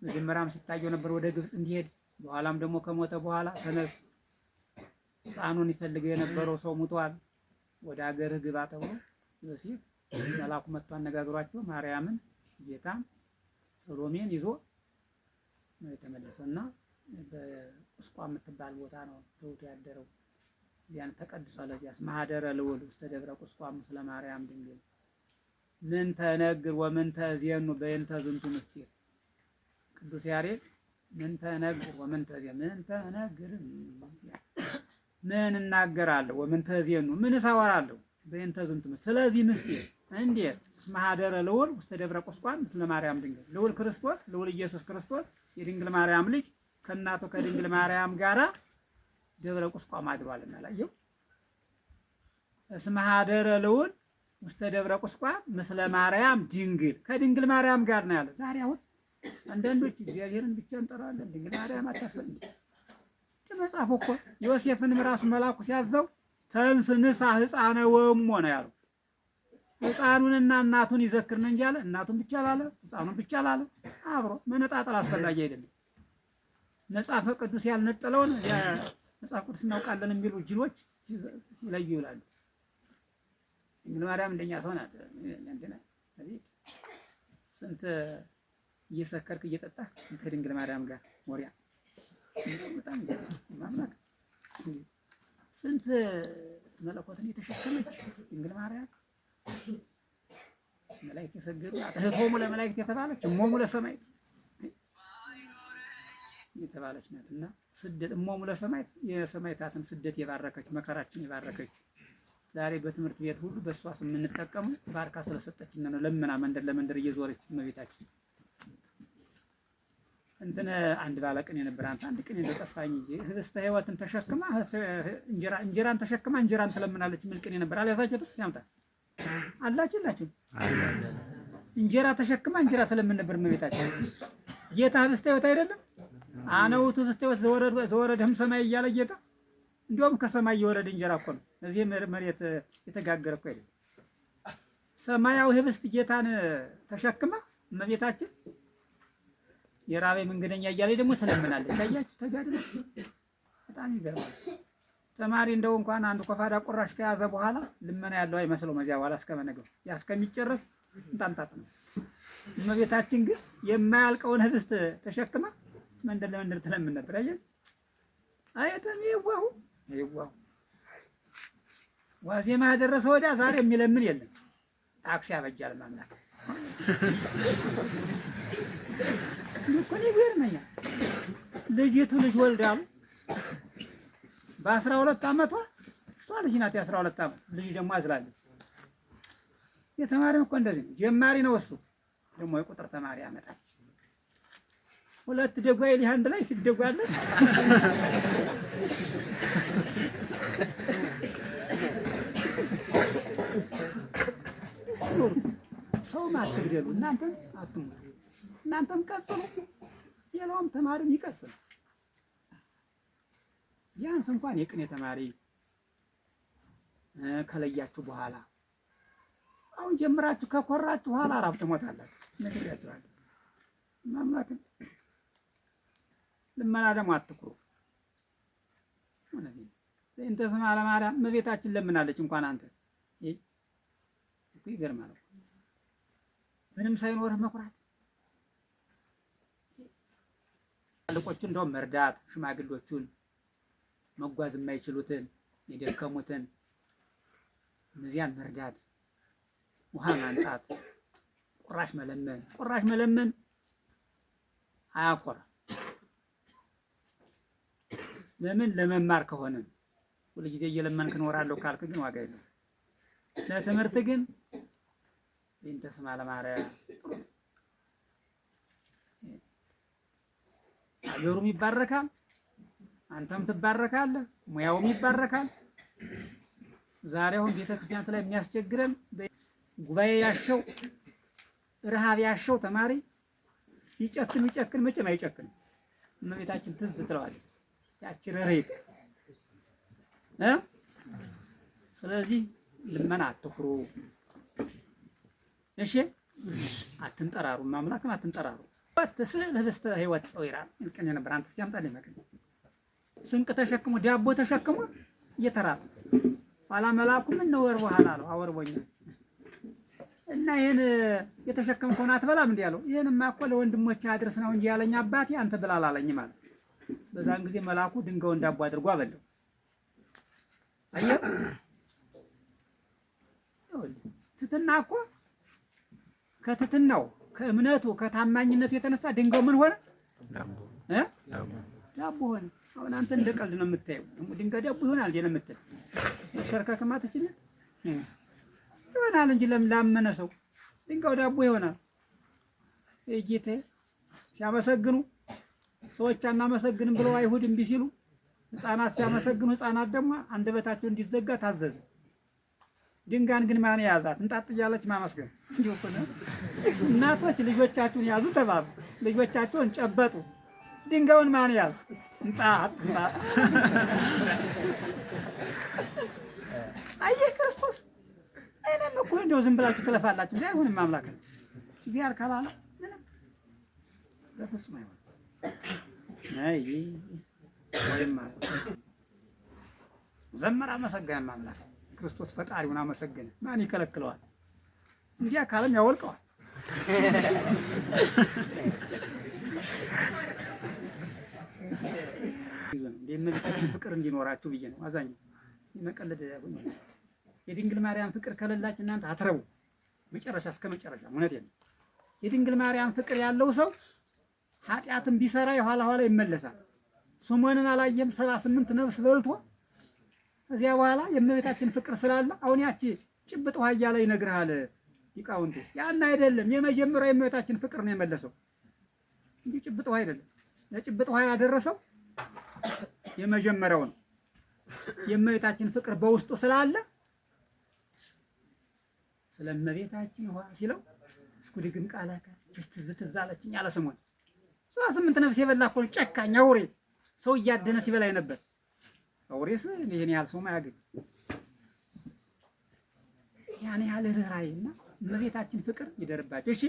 B: መጀመሪያም ሲታየው ነበር ወደ ግብፅ እንዲሄድ። በኋላም ደግሞ ከሞተ በኋላ ተነስ፣ ሕፃኑን ይፈልገው የነበረው ሰው ሙቷል፣ ወደ አገርህ ግባ ተብሎ ዮሴፍ መልአኩ መጥቶ አነጋግሯቸው ማርያምን፣ ጌታን፣ ሰሎሜን ይዞ ነው የተመለሰውና በቁስቋም የምትባል ቦታ ነው ተውቶ ያደረው። ያን ተቀድሷል። እዚያስ ማህደረ ልዑል ውስተ ደብረ ቁስቋም ስለ ማርያም ድንግል ምን ተነግር ወምን ተዜኑ በእንተ ዝንቱ ምስጢር። ቅዱስ ያሬድ ምን ተነግር ወምን ተዜኑ ምን ተነግር ምን እናገራለሁ ወምን ተዜኑ ምን እሳወራለሁ በእንተ ዝንቱ ምስጢር ስለዚህ ምስጢር እንዴት እስመ ኀደረ ልዑል ውስተ ደብረ ቁስቋም ስለ ማርያም ድንግል ልዑል ክርስቶስ ልዑል ኢየሱስ ክርስቶስ የድንግል ማርያም ልጅ ከእናቱ ከድንግል ማርያም ጋራ ደብረ ቁስቋም አድሯልና ላየው እስመ ኀደረ ልዑል ውስተ ደብረ ቁስቋም ምስለ ማርያም ድንግል ከድንግል ማርያም ጋር ነው ያለ። ዛሬ አሁን አንዳንዶች እግዚአብሔርን ብቻ እንጠራለን ድንግል ማርያም አታስፈልግ። መጽሐፉ እኮ ዮሴፍንም ራሱ መልአኩ ሲያዘው ተንስ ንሳ ሕፃነ ወእሞ ነው ያለው። ሕፃኑንና እናቱን ይዘክር ነው እንጂ አለ እናቱን ብቻ አላለ፣ ሕፃኑን ብቻ አላለ። አብሮ መነጣጠል አስፈላጊ አይደለም። መጽሐፈ ቅዱስ ያልነጠለውን መጽሐፍ ቅዱስ እናውቃለን የሚሉ ጅሎች ሲለዩ ይላሉ። ድንግል ማርያም እንደኛ ሰው ናት። ስንት እየሰከርክ እየጠጣህ ከድንግል ማርያም ጋር ወሪያ በጣም ማምናት ስንት መለኮትን የተሸከመች ድንግል ማርያም መላእክት የሰገዱላት እህቶሙ ለመላእክት የተባለች እሞሙ ለሰማዕት የተባለች ናት። እና ስደት እሞሙ ለሰማዕት የሰማዕታትን ስደት የባረከች መከራችን የባረከች ዛሬ በትምህርት ቤት ሁሉ በእሷ ስም የምንጠቀመው ባርካ ስለሰጠችን ነው። ለምና መንደር ለመንደር እየዞረች እመቤታችን እንትን አንድ ባለቅኔ የነበረ አንድ ቅኔ እንደጠፋኝ እንጂ ህብስተ ሕይወትን ተሸክማ እንጀራን ተሸክማ እንጀራን ትለምናለች የሚል ቅኔ ነበር። አልያዛችሁትም? ያምጣ አላችሁላችሁ። እንጀራ ተሸክማ እንጀራ ትለምን ነበር እመቤታችን። ጌታ ህብስተ ሕይወት አይደለም አነውቱ ህብስተ ሕይወት ዘወረደም ሰማይ እያለ ጌታ እንዲያውም ከሰማይ የወረደ እንጀራ እኮ ነው። እዚህ መሬት የተጋገረ እኮ አይደለም። ሰማያዊ ህብስት ጌታን ተሸክማ እመቤታችን የራበ መንገደኛ እያለ ደግሞ ትለምናለች። አያችሁ ተጋድሎ በጣም ይገርማል። ተማሪ እንደው እንኳን አንድ ኮፋዳ ቁራሽ ከያዘ በኋላ ልመና ያለው አይመስለውም። እዚያ በኋላ እስከመነገው ያስከሚጨረስ እንጣንጣጥ ነው። እመቤታችን ግን የማያልቀውን ህብስት ተሸክማ መንደር ለመንደር ትለምን ነበር። አየህ አየተም ይዋሁ ዋዜማ ያደረሰ ወዲያ ዛሬ የሚለምን የለም። ታክሲ ያበጃል ማምላክ እኮ ነው ይገርመኛል። ልጅቱ ልጅ ወልዳሉ በ12 ዓመቷ እሷ ልጅ ናት። የ12 ዓመት ልጅ ደግሞ አዝላለች። የተማሪው እኮ እንደዚህ ነው። ጀማሪ ነው እሱ ደግሞ የቁጥር ተማሪ ያመጣል። ሁለት ደጓይ ልጅ አንድ ላይ ሲደጓለ ሰው አትግደሉ፣ እናንተም አትሙቱ፣ እናንተም ቀጽሉ፣ ሌላውም ተማሪም ይቀጽል። ቢያንስ እንኳን የቅኔ ተማሪ ከለያችሁ በኋላ አሁን ጀምራችሁ ከኮራችሁ በኋላ ራብ ትሞታላችሁ። ነግሬያችኋለሁ። ማምላክን ልመና ደግሞ አትኩሩ። ማለት ነው እንተ ስማ ለማርያም እመቤታችን ለምናለች። እንኳን አንተ እኮ ይገርማል። ምንም ሳይኖርህ መኩራት፣ ትልቆቹን እንደውም መርዳት፣ ሽማግሎቹን መጓዝ የማይችሉትን የደከሙትን እነዚያን መርዳት፣ ውሃ ማንጣት፣ ቁራሽ መለመን አያኮራም። ለምን ለመማር ከሆነ ሁልጊዜ እየለመንክ እኖራለሁ ካልክ ግን ዋጋ የለውም። ለትምህርት ግን በእንተ ስማ ለማርያም አገሩም ይባረካል፣ አንተም ትባረካለህ፣ ሙያውም ይባረካል። ዛሬ አሁን ቤተክርስቲያን ላይ የሚያስቸግረን ጉባኤ ያሸው ረሃብ ያሸው ተማሪ ይጨክን መቼም አይጨክንም። እመቤታችን ትዝ ትለዋለች ያቺ ረሬት ስለዚህ ልመና አትኩሩ። እሺ አትንጠራሩ፣ ማምላክም አትንጠራሩ። ወትስል ህብስተ ህይወት ጸዊራ እንቀኝ ነበር። አንተ ሲያምጣልኝ መከኝ ስንቅ ተሸክሞ ዳቦ ተሸክሞ እየተራበ ኋላ መልአኩ ምን ነው ወር በኋላ አለው አወርቦኛል እና ይሄን የተሸከምከውን አትበላም እንዴ አለው። ይሄንማ እኮ ለወንድሞቼ አድርስ ነው እንጂ ያለኝ አባቴ አንተ ብላ አላለኝ ማለት። በዛን ጊዜ መልአኩ ድንጋዩን ዳቦ አድርጎ አበላው። አየህ ትትና እኮ ከትትናው ከእምነቱ ከታማኝነቱ የተነሳ ድንጋዩ ምን ሆነ? ዳቦ ሆነ። አሁን አንተ እንደ ቀልድ ነው የምታየው። ድንጋይ ዳቦ ይሆናል እንዴ ነው የምትል? መሸርከክማ ትችላለህ ይሆናል እንጂ ላመነ ሰው ድንጋዩ ዳቦ ይሆናል። ጌታ ሲያመሰግኑ ሰዎች አናመሰግንም ብለው አይሁድ እምቢ ሲሉ ሕፃናት ሲያመሰግኑ ሕፃናት ደግሞ አንደበታቸው እንዲዘጋ ታዘዘ። ድንጋይን ግን ማን ያዛት? እንጣጥ እያለች ማመስገን እንዲሁ እኮ ነው። እናቶች ልጆቻቸውን ያዙ ተባሉ፣ ልጆቻቸውን ጨበጡ። ድንጋዩን ማን ያዝ? እንጣጥ። አየህ ክርስቶስ እኔም እኮ እንደው ዝም ብላችሁ ትለፋላችሁ። አይሆንም አምላክ ነው እግዚአብሔር ካላለ ምንም በፍጹም አይሆንም። አይ ወይም ዘመር አመሰገነ አምላክ ክርስቶስ ፈጣሪውን አመሰገነ። ማን ይከለክለዋል? እንዲያ ካለም ያወልቀዋል። የእመቤታችን ፍቅር እንዲኖራችሁ ብዬ ነው። አዛኝ መቀለድ የድንግል ማርያም ፍቅር ከሌላችሁ እናንተ አትረቡ። መጨረሻ እስከ መጨረሻ እውነቴን ነው። የድንግል ማርያም ፍቅር ያለው ሰው ኃጢአትን ቢሰራ የኋላ ኋላ ይመለሳል። ስምዖንን አላየም? 78 ነፍስ በልቶ ከዚያ በኋላ የእመቤታችን ፍቅር ስላለ አሁን ያቺ ጭብጥ ውሃ እያለ ይነግርሃል ሊቃውንቱ። ያን አይደለም የመጀመሪያው የእመቤታችን ፍቅር ነው የመለሰው እንጂ ጭብጥ ውሃ አይደለም። ለጭብጥ ውሃ ያደረሰው የመጀመሪያው ነው። የእመቤታችን ፍቅር በውስጡ ስላለ ስለ እመቤታችን ውሃ ሲለው እስኩ ድግም ቃላካ ትዛለችኝ አለ ስምዖን። 78 ነፍስ የበላ እኮ ጨካኝ አውሬ ሰው እያደነ ሲበላይ ነበር። አውሬስ ይሄን ያህል ሰው ማያገኝ ያን ያህል ርህራሄና እመቤታችን ፍቅር ይደርባችሁ። እሺ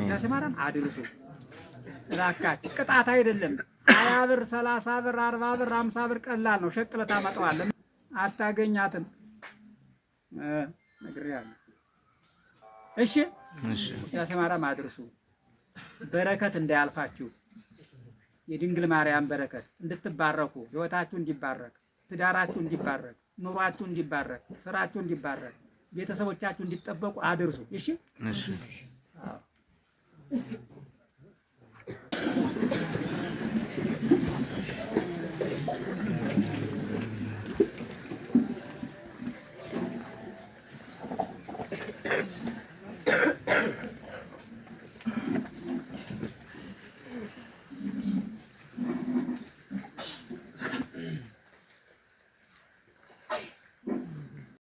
B: ያሰማራን አድርሱ እባካችሁ። ቅጣት አይደለም 20 ብር 30 ብር 40 ብር 50 ብር ቀላል ነው። ሸቅለ ታመጣዋለህ አታገኛትም። ነግሬሃለሁ። እሺ ያሰማራን አድርሱ። በረከት እንዳያልፋችሁ የድንግል ማርያም በረከት እንድትባረኩ፣ ህይወታችሁ እንዲባረክ፣ ትዳራችሁ እንዲባረክ፣ ኑሯችሁ እንዲባረክ፣ ስራችሁ እንዲባረክ፣ ቤተሰቦቻችሁ እንዲጠበቁ አድርሱ። እሺ